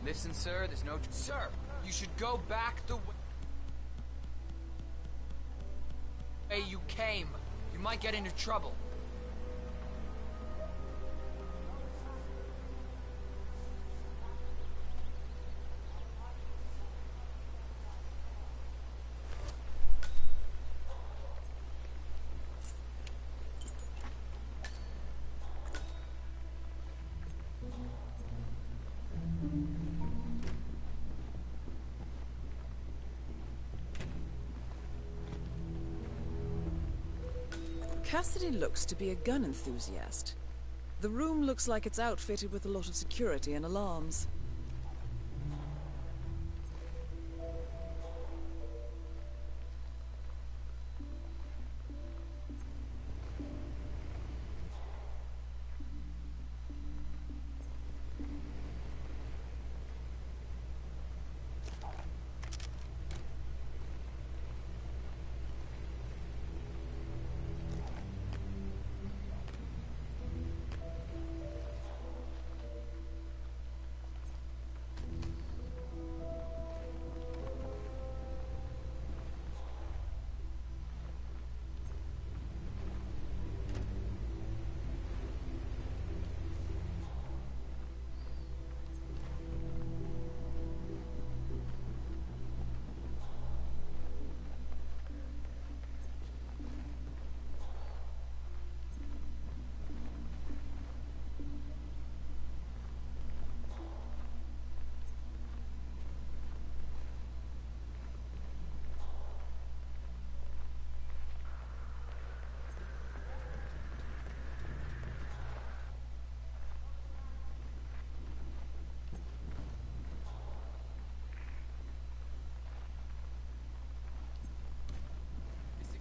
Listen, sir, there's no... Sir, you should go back the way you came. You might get into trouble. Cassidy looks to be a gun enthusiast. The room looks like it's outfitted with a lot of security and alarms.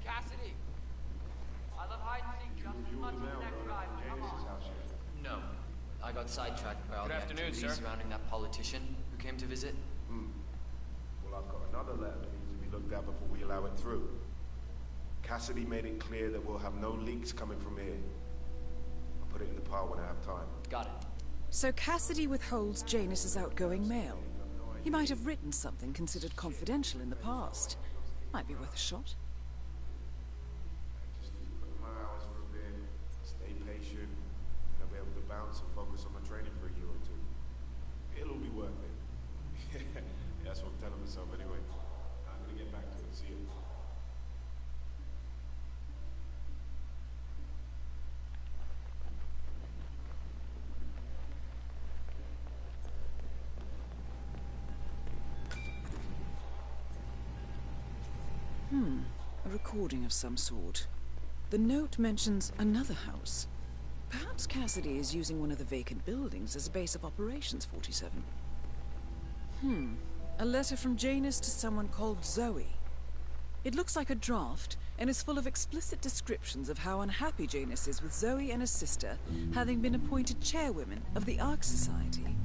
Cassidy! I love hide and seek just as much as the next guy. Come on. No. I got sidetracked by all Good the afternoon, activities sir. surrounding that politician who came to visit. Well, I've got another letter that needs to be looked at before we allow it through. Cassidy made it clear that we'll have no leaks coming from here. I'll put it in the pile when I have time. Got it. So Cassidy withholds Janus's outgoing mail. He might have written something considered confidential in the past. Might be worth a shot. Just put my hours for a bit, stay patient, and I'll be able to bounce and focus on my training for a year or two. It'll be worth it. That's what I'm telling myself anyway. I'm gonna get back to it. See you. A recording of some sort. The note mentions another house. Perhaps Cassidy is using one of the vacant buildings as a base of operations, 47. A letter from Janus to someone called Zoe. It looks like a draft and is full of explicit descriptions of how unhappy Janus is with Zoe and his sister having been appointed chairwomen of the Ark Society.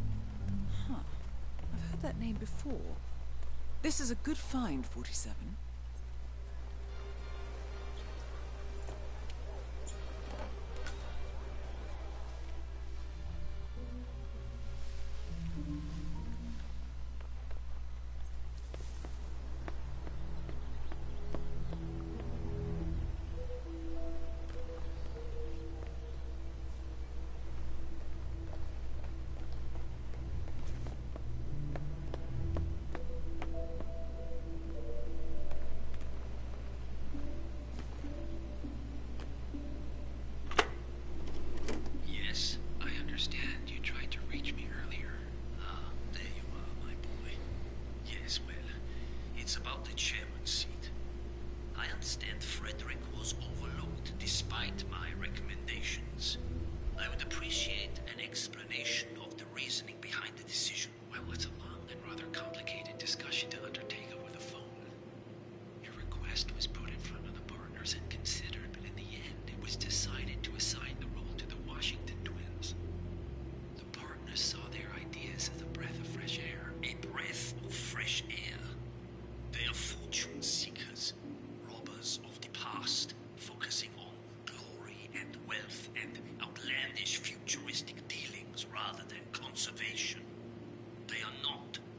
I've heard that name before. This is a good find, 47.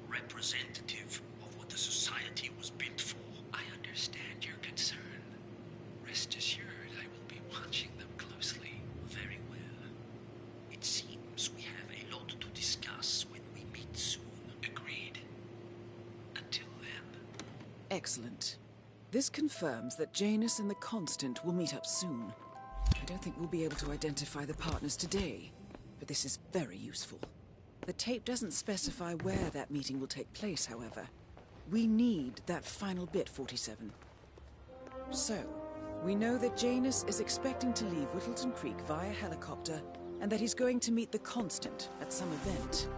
Representative of what the society was built for. I understand your concern. Rest assured, I will be watching them closely. Very well. It seems we have a lot to discuss when we meet soon. Agreed. Until then. Excellent. This confirms that Janus and the Constant will meet up soon. I don't think we'll be able to identify the partners today, but this is very useful. The tape doesn't specify where that meeting will take place, however. We need that final bit, 47. So, we know that Janus is expecting to leave Whittleton Creek via helicopter, and that he's going to meet the Constant at some event.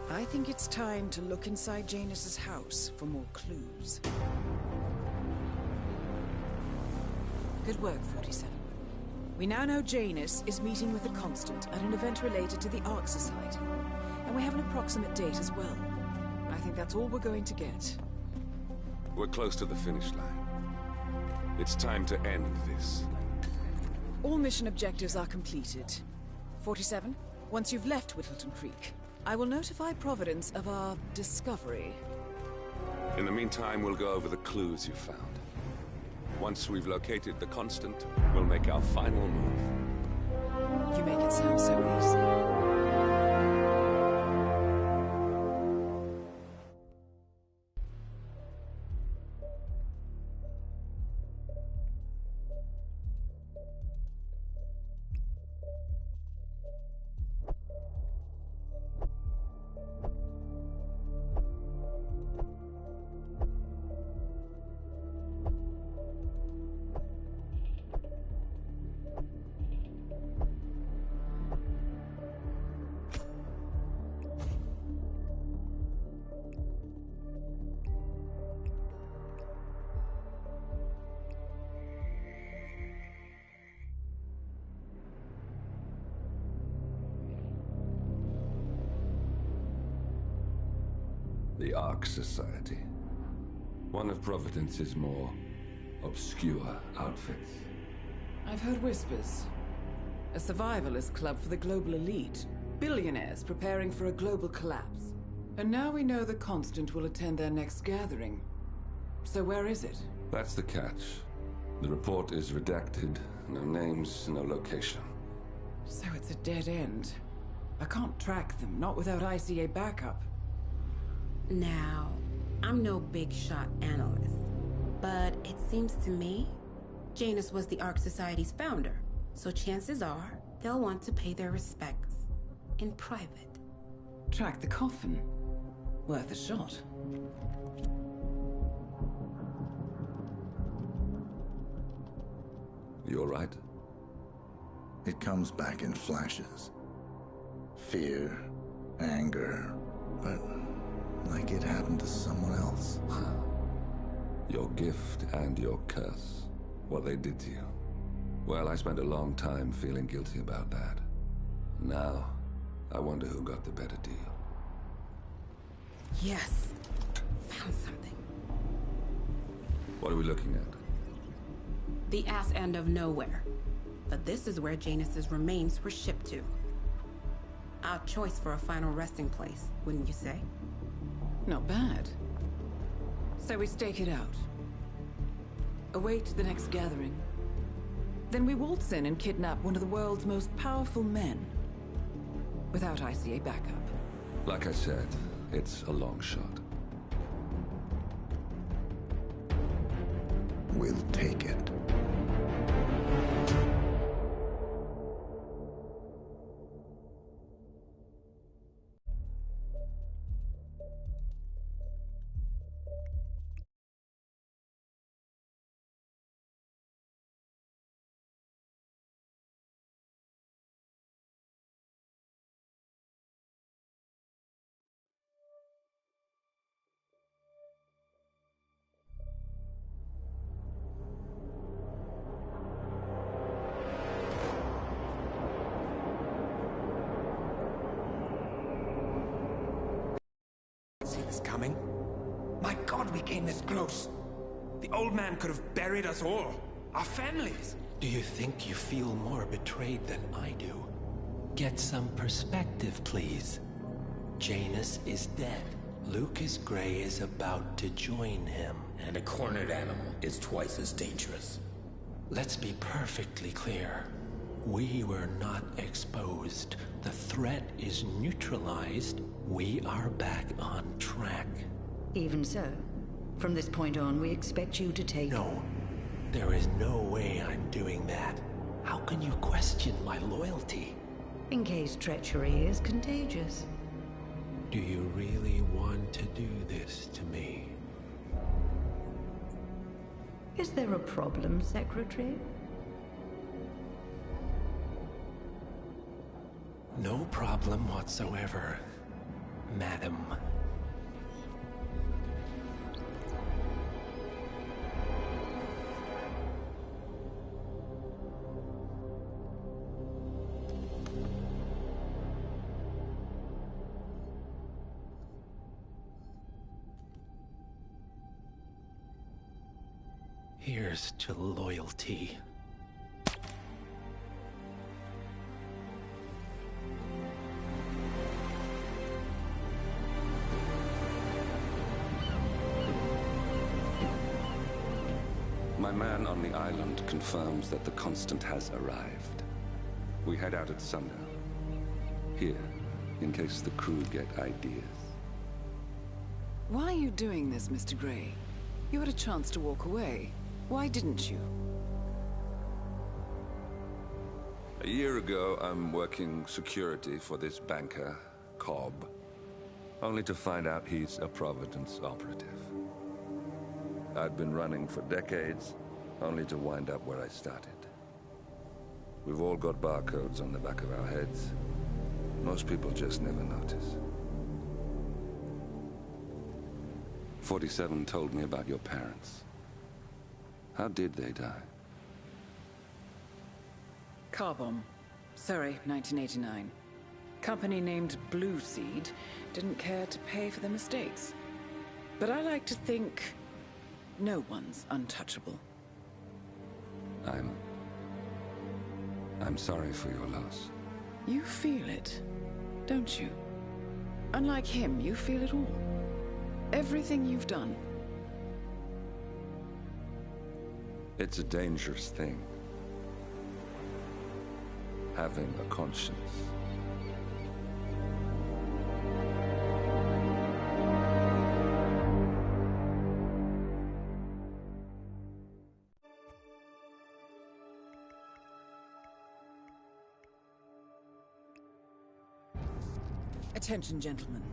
I think it's time to look inside Janus's house for more clues. Good work, 47. We now know Janus is meeting with the Constant at an event related to the Ark Society. And we have an approximate date as well. I think that's all we're going to get. We're close to the finish line. It's time to end this. All mission objectives are completed. 47, once you've left Whittleton Creek, I will notify Providence of our discovery. In the meantime, we'll go over the clues you found. Once we've located the Constant, we'll make our final move. You make it sound so easy. The Ark Society. One of Providence's more obscure outfits. I've heard whispers. A survivalist club for the global elite. Billionaires preparing for a global collapse. And now we know the Constant will attend their next gathering. So where is it? That's the catch. The report is redacted. No names, no location. So it's a dead end. I can't track them, not without ICA backup. Now, I'm no big shot analyst, but it seems to me Janus was the Ark Society's founder, so chances are they'll want to pay their respects in private. Track the coffin. Worth a shot. You all right? It comes back in flashes. Fear, anger, but like it happened to someone else. Your gift and your curse. What they did to you. Well, I spent a long time feeling guilty about that. Now, I wonder who got the better deal. Yes. Found something. What are we looking at? The ass end of nowhere. But this is where Janus's remains were shipped to. Our choice for a final resting place, wouldn't you say? Not bad. So we stake it out. Await the next gathering. Then we waltz in and kidnap one of the world's most powerful men. Without ICA backup. Like I said, it's a long shot. We'll take it. See this coming? My God, we came this close. The old man could have buried us all. Our families. Do you think you feel more betrayed than I do? Get some perspective, please. Janus is dead. Lucas Gray is about to join him. And a cornered animal is twice as dangerous. Let's be perfectly clear. We were not exposed. The threat is neutralized. We are back on track. Even so, from this point on, we expect you to take... No. There is no way I'm doing that. How can you question my loyalty? In case treachery is contagious. Do you really want to do this to me? Is there a problem, Secretary? No problem whatsoever, madam. Here's to loyalty. My man on the island confirms that the Constant has arrived. We head out at sundown. Here, in case the crew get ideas. Why are you doing this, Mr. Gray? You had a chance to walk away. Why didn't you? A year ago, I'm working security for this banker, Cobb, only to find out he's a Providence operative. I'd been running for decades, only to wind up where I started. We've all got barcodes on the back of our heads. Most people just never notice. 47 told me about your parents. How did they die? Car bomb. Surrey, 1989. Company named Blue Seed didn't care to pay for their mistakes. But I like to think no one's untouchable. I'm sorry for your loss. You feel it, don't you? Unlike him, you feel it all. Everything you've done. It's a dangerous thing. Having a conscience. Attention, gentlemen.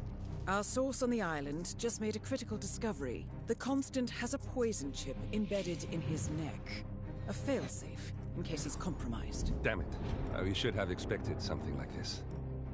Our source on the island just made a critical discovery. The Constant has a poison chip embedded in his neck. A failsafe, in case he's compromised. Damn it. We should have expected something like this.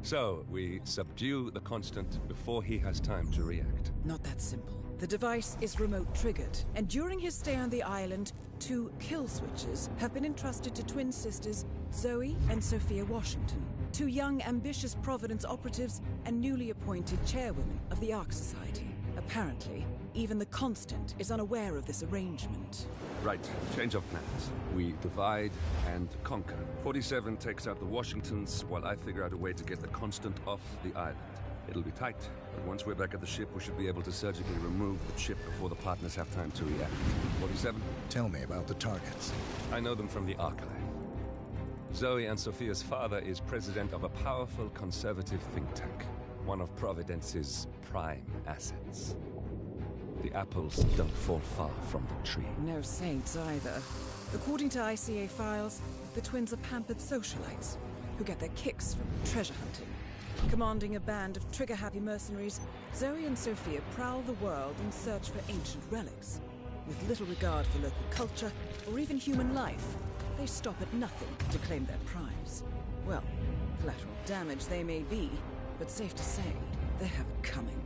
So, we subdue the Constant before he has time to react. Not that simple. The device is remote triggered, and during his stay on the island, 2 kill switches have been entrusted to twin sisters Zoe and Sophia Washington, 2 young, ambitious Providence operatives and newly appointed chairwomen of the Ark Society. Apparently, even the Constant is unaware of this arrangement. Right, change of plans. We divide and conquer. 47 takes out the Washingtons, while I figure out a way to get the Constant off the island. It'll be tight, but once we're back at the ship, we should be able to surgically remove the chip before the partners have time to react. 47? Tell me about the targets. I know them from the archive. Zoe and Sophia's father is president of a powerful conservative think tank, one of Providence's prime assets. The apples don't fall far from the tree. No saints either. According to ICA files, the twins are pampered socialites who get their kicks from treasure hunting. Commanding a band of trigger-happy mercenaries, Zoe and Sophia prowl the world in search for ancient relics. With little regard for local culture or even human life, they stop at nothing to claim their prize. Well, collateral damage they may be, but safe to say, they have it coming.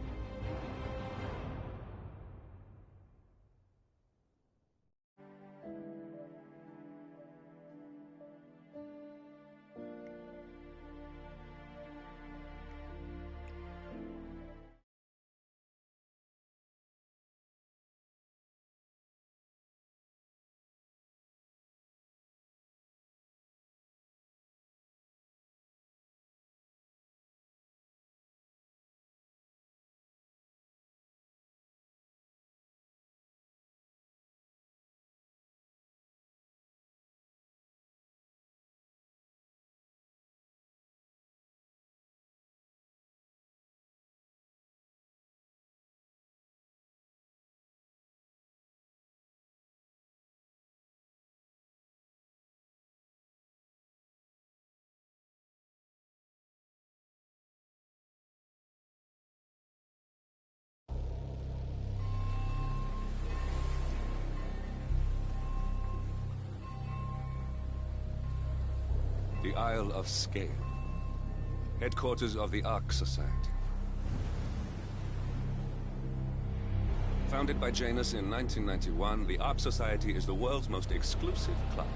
The Isle of Scale, headquarters of the Ark Society. Founded by Janus in 1991, the Ark Society is the world's most exclusive club.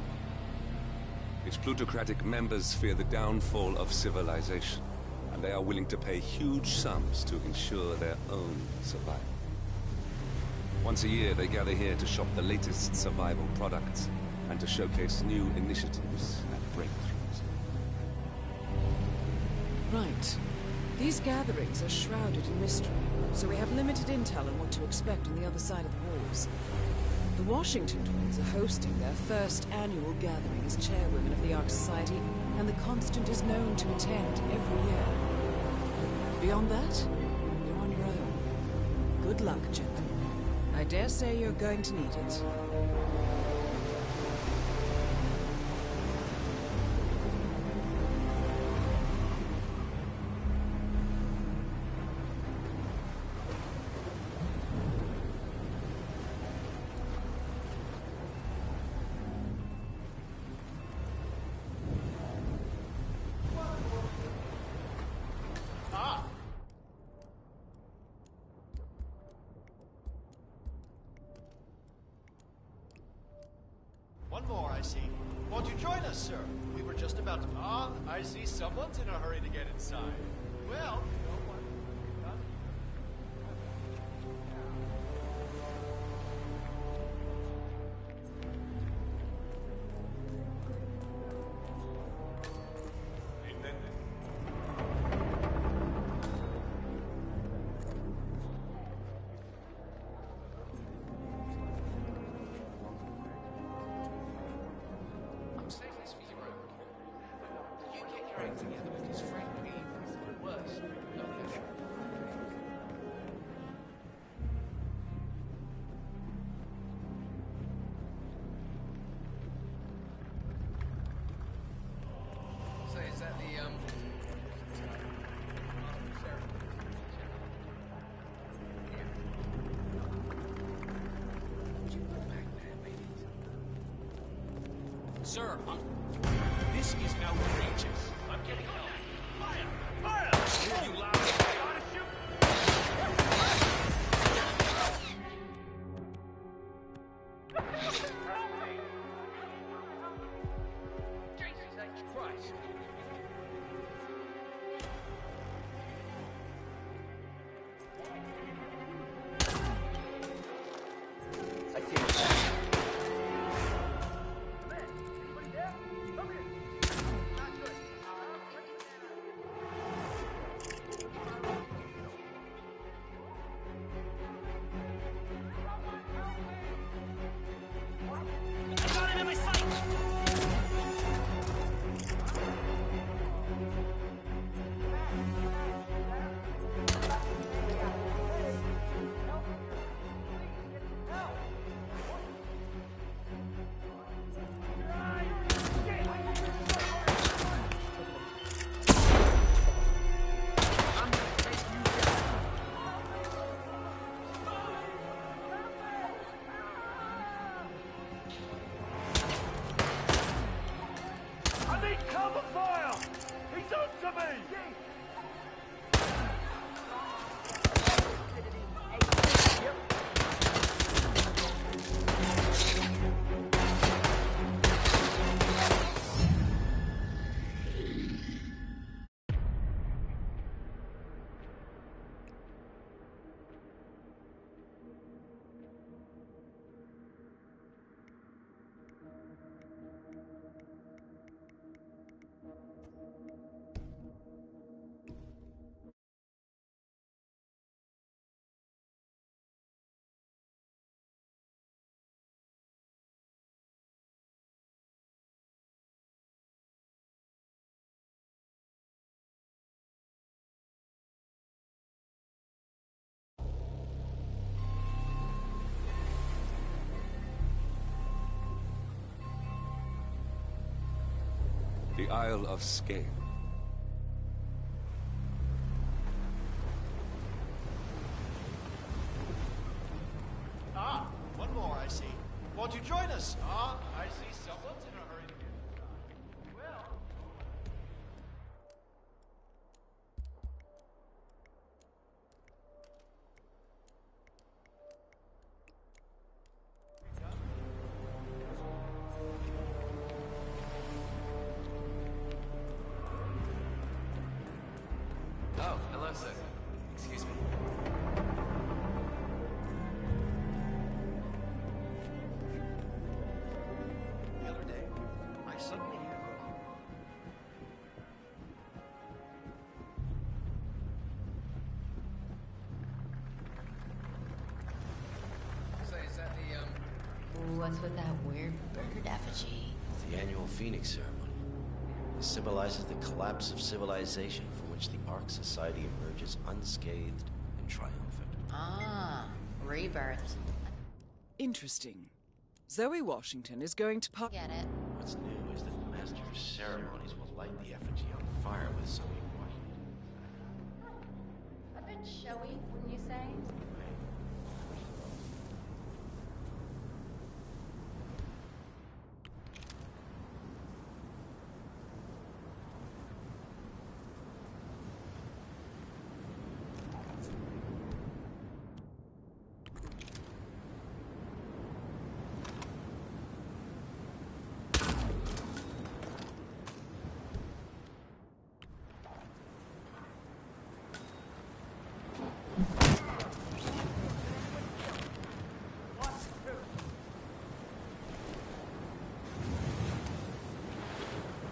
Its plutocratic members fear the downfall of civilization, and they are willing to pay huge sums to ensure their own survival. Once a year, they gather here to shop the latest survival products and to showcase new initiatives and breakthroughs. Right. These gatherings are shrouded in mystery, so we have limited intel on what to expect on the other side of the walls. The Washington twins are hosting their first annual gathering as chairwomen of the Ark Society, and the Constant is known to attend every year. Beyond that, you're on your own. Good luck, gentlemen. I dare say you're going to need it. One more, I see. Won't you join us, sir? We were just about to... Ah, I see someone's in a hurry to get inside. Well, Sir, this is outrageous. I'm getting help. Fire! Fire! Hear you loud. Gotta shoot! Jesus H. Christ! I see it. Anybody there? Come here. Not good. I got it in my sight! I need cover fire! He's on to me! The Isle of Skate. Ah, one more, I see. Won't you join us? Ah, I see someone's in a hurry to get inside. Well... Oh, hello, sir. Excuse me. The other day, I suddenly had Say, is that the, What's with that weird bird effigy? the annual Phoenix ceremony. It symbolizes the collapse of civilization from which the Ark Society emerges unscathed and triumphant. Ah, rebirth. Interesting. Zoe Washington is going to Get it. What's new is that the Master of Ceremonies will light the effigy on fire with Zoe Washington. A bit showy, wouldn't you say?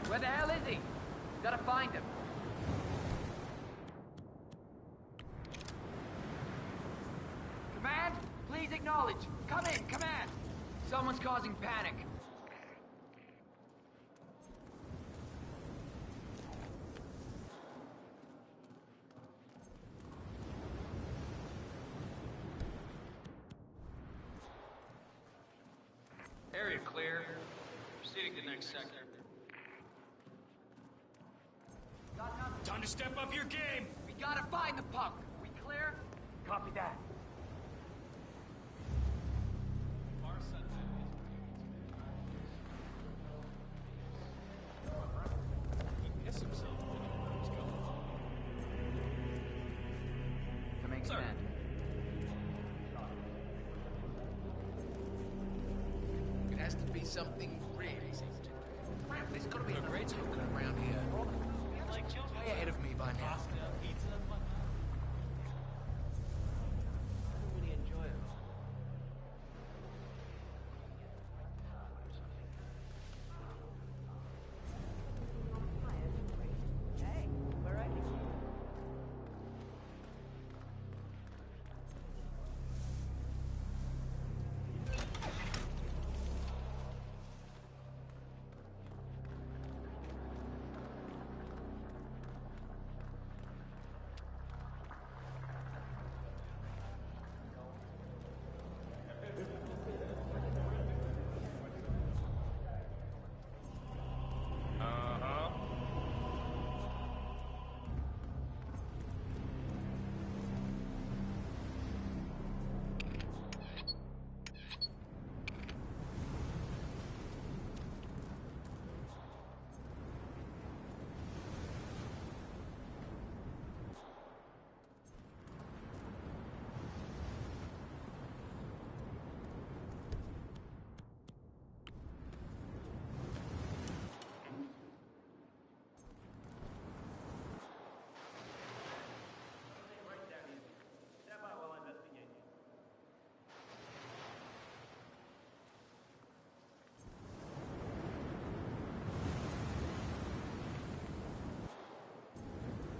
Where the hell is he? Gotta find him. Command, please acknowledge. Come in, command. Someone's causing panic. Area clear. Proceeding to next sector. Time to step up your game! We gotta find the punk. We clear? Copy that. has to be something really something. There's got to be a great smoking around here. Way ahead of me by now.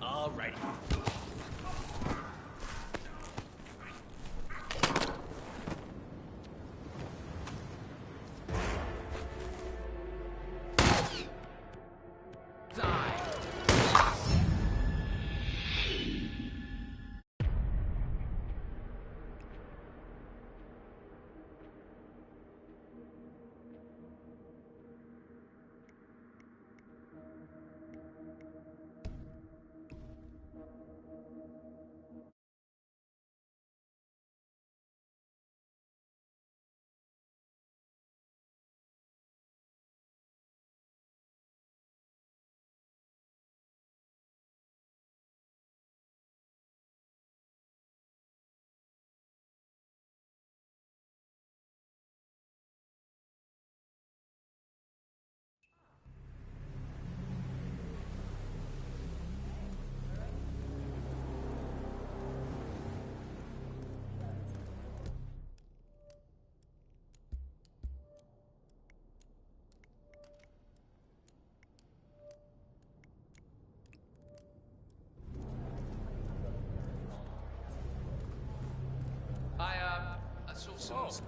Alrighty. I saw some...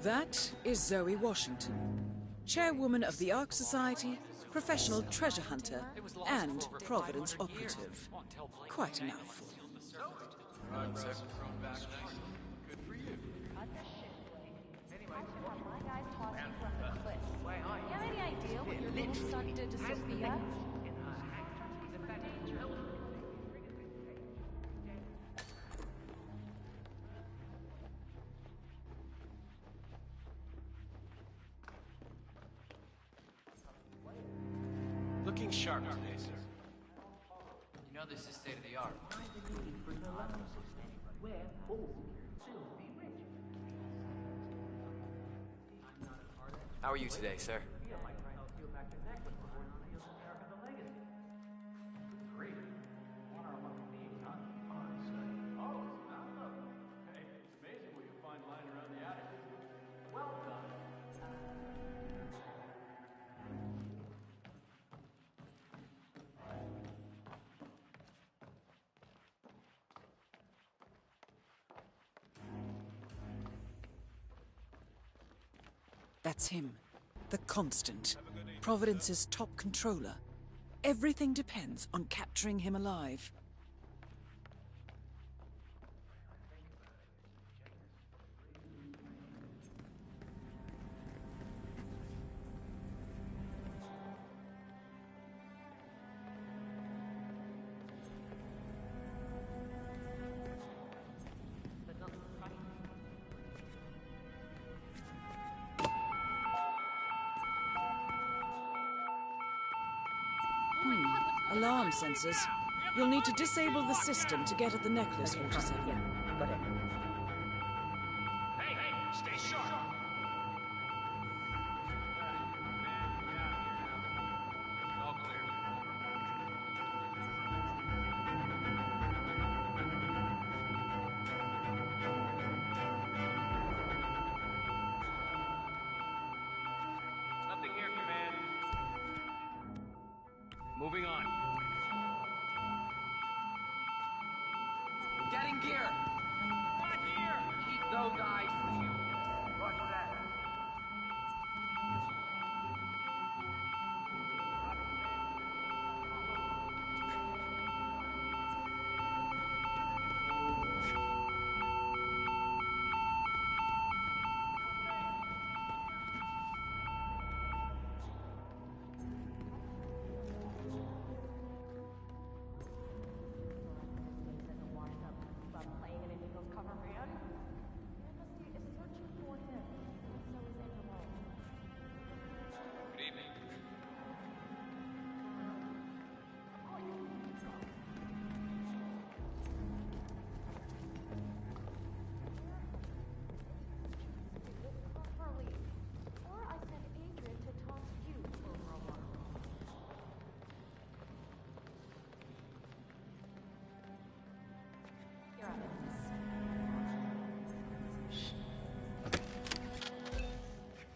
That is Zoe Washington, chairwoman of the Ark Society, professional treasure hunter, and Providence operative. Quite a mouthful. Good for you. You have any idea what your little son did to Sophia? Looking sharp today, sir. You know this is state of the art. How are you today, sir? That's him. The Constant. Providence's top controller. Everything depends on capturing him alive. alarm sensors. You'll need to disable the system to get at the necklace, 47. Got it. Hey, stay sharp. All clear. Nothing here, Command. Moving on. Getting gear. Right here. Keep those eyes peeled. Roger that. Good evening.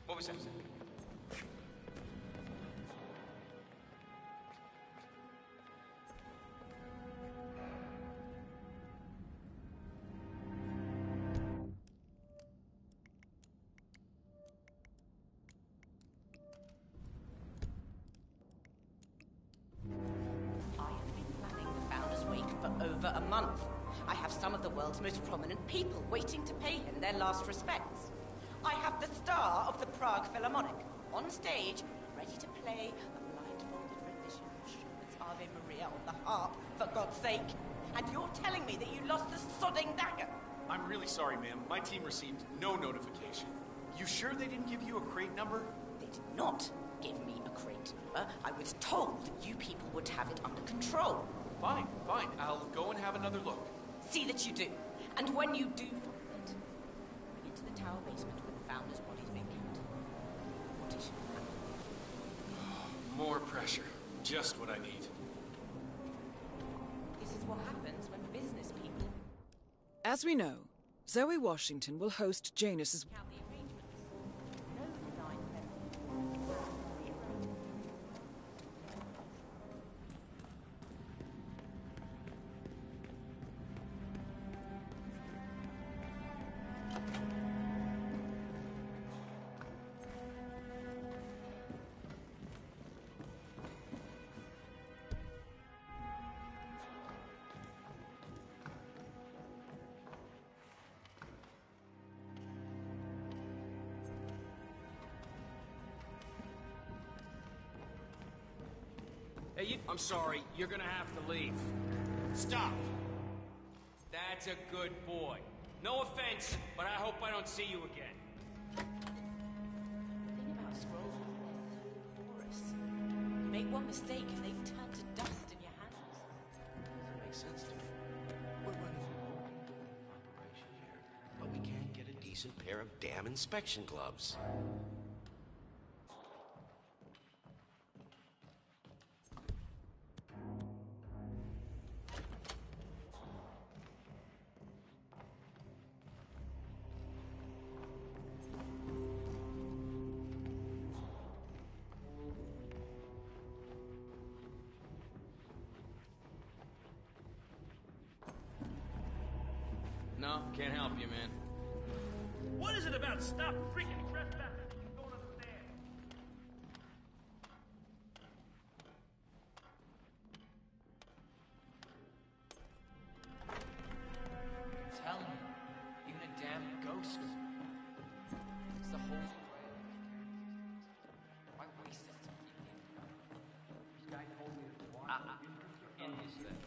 What was that? I have been planning the Founders Week for over a month. I have some of the world's most prominent people waiting to pay him their last respects. I have the star of the Prague Philharmonic on stage, ready to play a blindfolded rendition of Schubert's Ave Maria on the harp, for God's sake. And you're telling me that you lost the sodding dagger? I'm really sorry, ma'am. My team received no notification. You sure they didn't give you a crate number? They did not give me a crate number. I was told you people would have it under control. Fine. I'll go and have another look. See that you do. And when you do find it, bring it to the tower basement where the Founders' body's been kept. What is your plan? More pressure. Just what I need. This is what happens when business people As we know, Zoe Washington will host Janus's... count the arrangements. No design level. Hey, I'm sorry. You're gonna have to leave. Stop! That's a good boy. No offense, but I hope I don't see you again. The thing about scrolls is porous. You make one mistake and they turn to dust in your hands. Doesn't make sense to me. We're running an ongoing operation here, but we can't get a decent pair of damn inspection gloves. No, can't help you, man. What is it about? Stop freaking trespassing. You don't understand. Tell me, even a damn ghost. It's the whole why waste it? This guy told me that the water in his thing.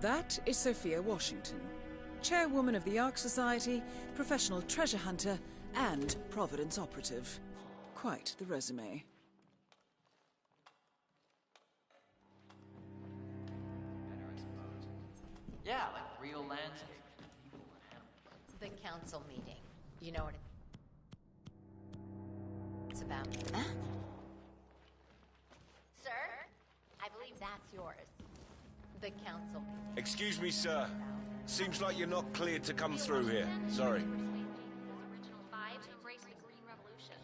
That is Sophia Washington, chairwoman of the Ark Society, professional treasure hunter, and Providence operative. Quite the resume. Yeah, like real landscape. The council meeting. You know what it's about? Huh? Sir, I believe that's yours. The council meeting. Excuse me, sir. Seems like you're not cleared to come through here. Sorry. Original five to embrace the Green Revolution.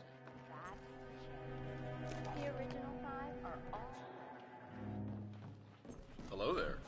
The original five are all... Hello there.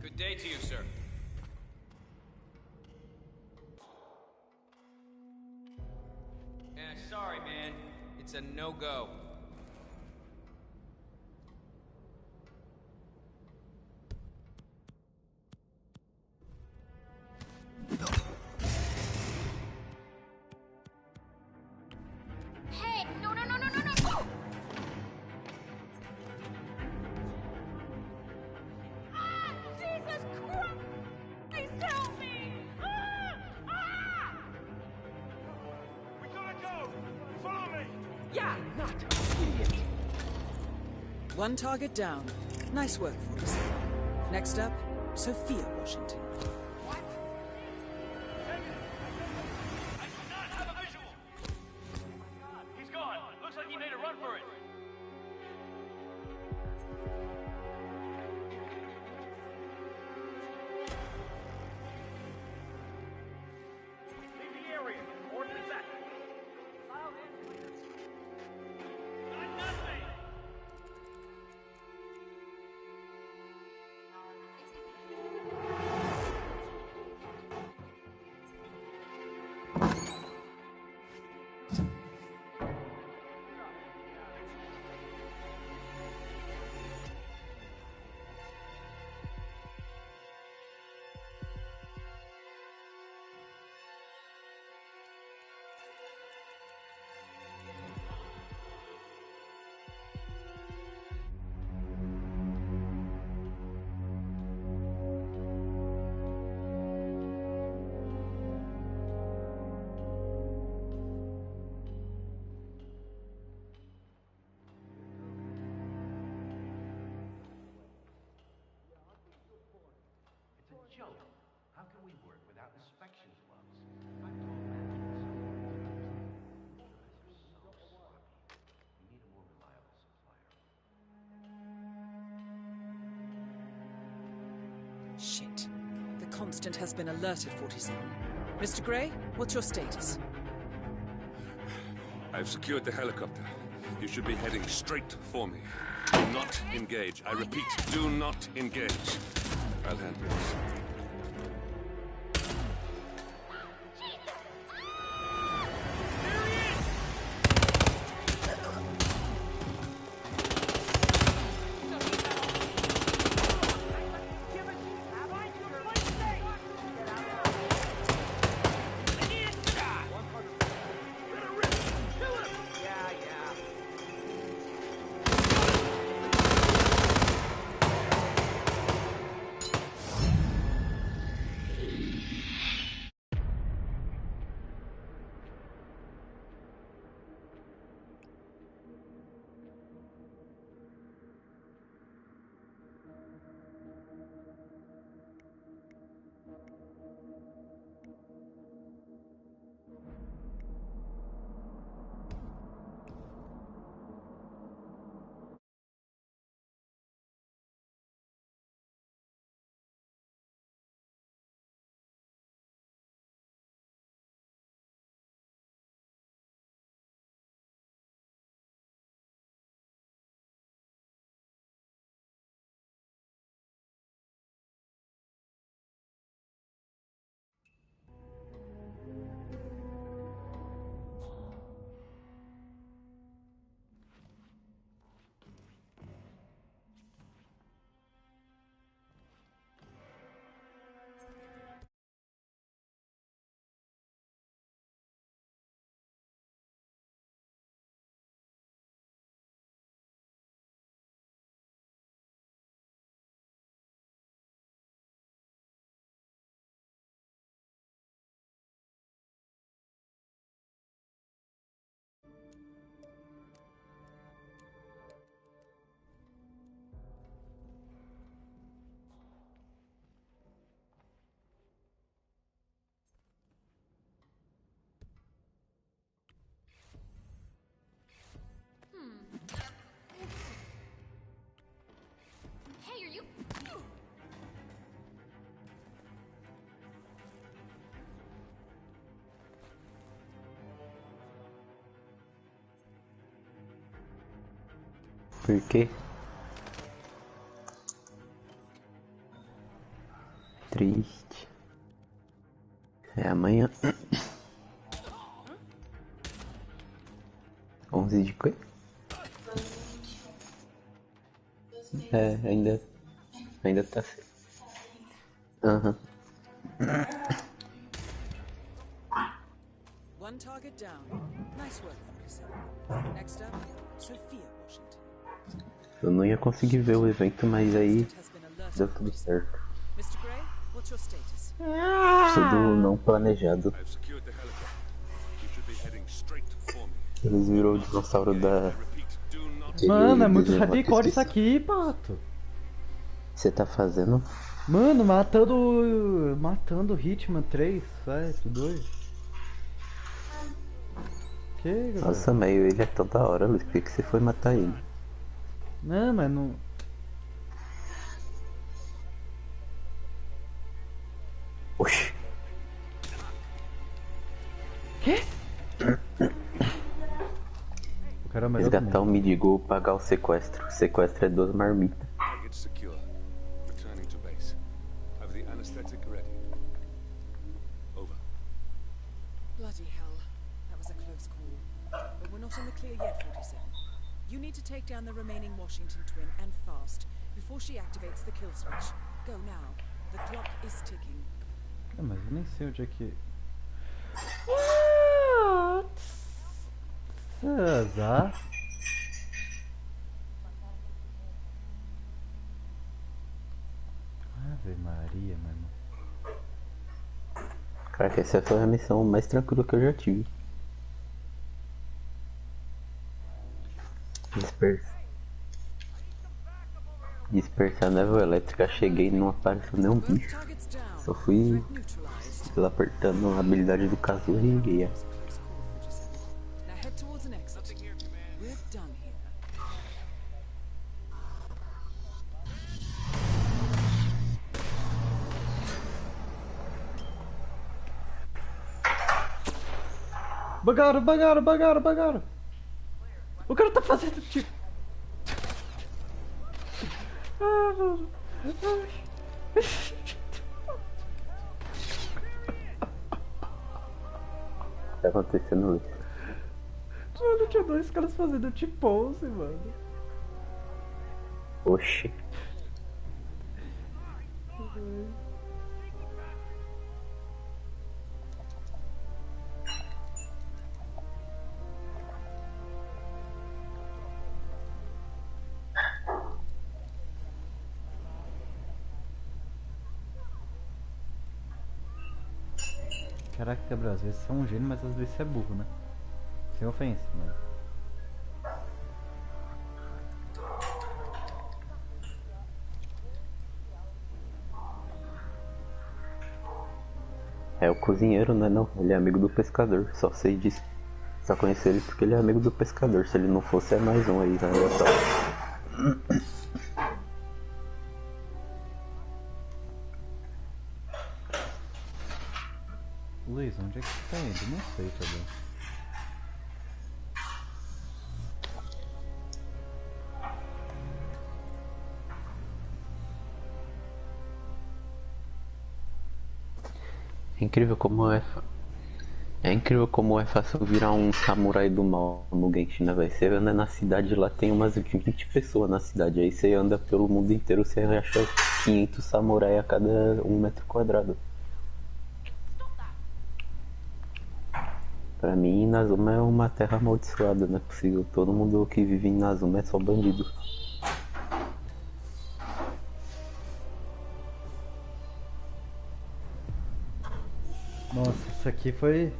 Good day to you, sir. Yeah, sorry, man. It's a no-go. Hey! No, no, no, no, no, no! Jesus Christ! Please help me! We gotta go! Follow me! Yeah, not idiot. One target down. Nice work, 47. Next up, Sophia Washington. He's gone! Looks like he made a run for it! Leave the area. Coordinates back. Got nothing! It's a joke. How can we work without inspection gloves? I've told management so. You guys are so sloppy. We need a more reliable supplier. Shit. The Constant has been alerted, 47. Mr. Gray, what's your status? I've secured the helicopter. You should be heading straight for me. Do not engage. I repeat, do not engage. I'll handle this. Por quê? Triste. É amanhã. 11 de quê? É, ainda tá cedo. Aham. One target down. Nice work, 47. Next up, Sophia Washington. Eu não ia conseguir ver o evento, mas aí deu tudo certo. Mr. Gray, what's your status? Tudo não planejado. Eles viram o dinossauro da... Mano, é muito hardcore isso aqui, pato. Você tá fazendo? Mano, matando Hitman 3, vai, tu doido. Que, galera? Nossa, mas ele é tão da hora, Luiz, por que você foi matar ele? Não, mas não... Oxi. Quê? Resgatar o Midigo, pagar o sequestro. O sequestro é 2 marmitas. Bloody hell. That was a close call. But we're not in the clear yet, 47. You need to take down the remaining Washington twin, and fast, before she activates the kill switch. Go now. The clock is ticking. É, mas eu nem sei onde é que... Azar. Ave Maria, mano. Cara, que essa foi a missão mais tranquila que eu já tive. Dispersar a névoa elétrica, cheguei e não apareceu nenhum bicho. Só fui lá apertando a habilidade do Kazuha e ia. Bagaram. O cara tá fazendo tipo... Ah, mano. O que tá acontecendo isso? Mano, tinha 2 caras fazendo T-pose, mano. Oxi. Caraca, Gabriel, às vezes você é um gênio, mas às vezes você é burro, né? Sem ofensa, mano. É o cozinheiro, né? Não, ele é amigo do pescador. Só sei disso. Só conheço ele porque ele é amigo do pescador. Se ele não fosse, é mais um aí, né? Luiz, onde é que você tá indo? Não sei também. É incrível como é fácil virar um samurai do mal no Genshin, né, velho? Você anda na cidade, lá tem umas 20 pessoas na cidade. Aí você anda pelo mundo inteiro, você acha 500 samurai a cada 1 metro quadrado. Pra mim, Inazuma é uma terra amaldiçoada, não é possível. Todo mundo que vive em Inazuma é só bandido. Nossa, isso aqui foi...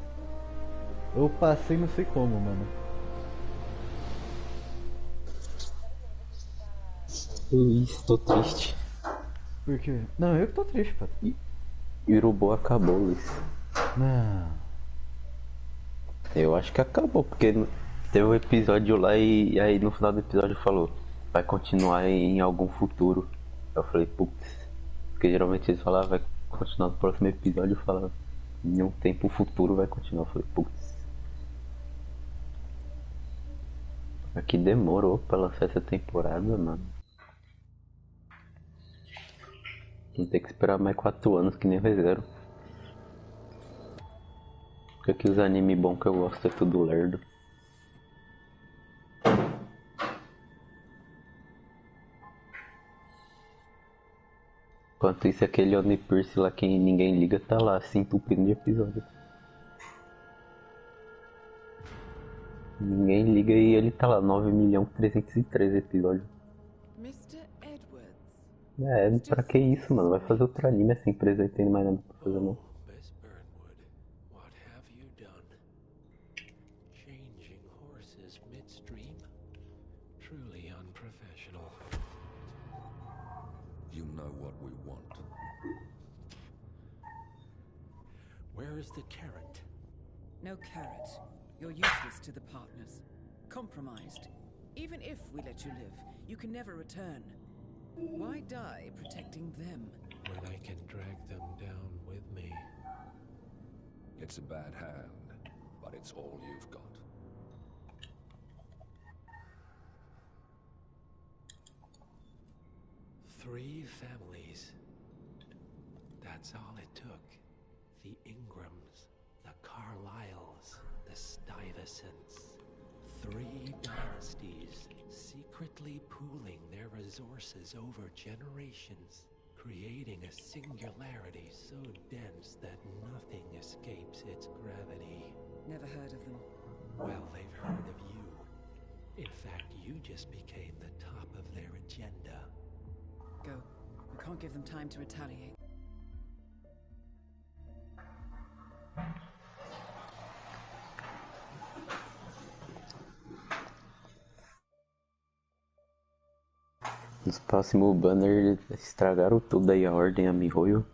Eu passei não sei como, mano. Luiz, tô triste. Por quê? Não, eu que tô triste, pato. Irubo acabou, Luiz. Não. Eu acho que acabou, porque teve um episódio lá e aí no final do episódio falou vai continuar em algum futuro. Eu falei, putz, porque geralmente eles falavam vai continuar no próximo episódio, eu falava em um tempo futuro vai continuar. Eu falei, putz. Aqui demorou pra lançar essa temporada, mano. Não tem que esperar mais 4 anos que nem fizeram. Porque aqui os anime bom que eu gosto é tudo lerdo. Enquanto isso, aquele Oni Pierce lá que ninguém liga tá lá se entupindo de episódio. Ninguém liga e ele tá lá, 9.313 episódios. É, pra que isso, mano? Vai fazer outro anime essa empresa aí, tem mais nada pra fazer não. Changing horses midstream? Truly unprofessional. You know what we want. Where is the carrot? No carrot. You're useless to the partners. Compromised. Even if we let you live, you can never return. Why die protecting them? When I can drag them down with me. It's a bad hand, but it's all you've got. Three families. That's all it took. The Ingrams, the Carlyles, the Stuyvesants. 3 dynasties secretly pooling their resources over generations, creating a singularity so dense that nothing escapes its gravity. Never heard of them. Well, they've heard of you. In fact, you just became the top of their agenda. Go. We can't give them time to retaliate. Nos próximos banners estragaram tudo aí, a ordem a Mihoyo.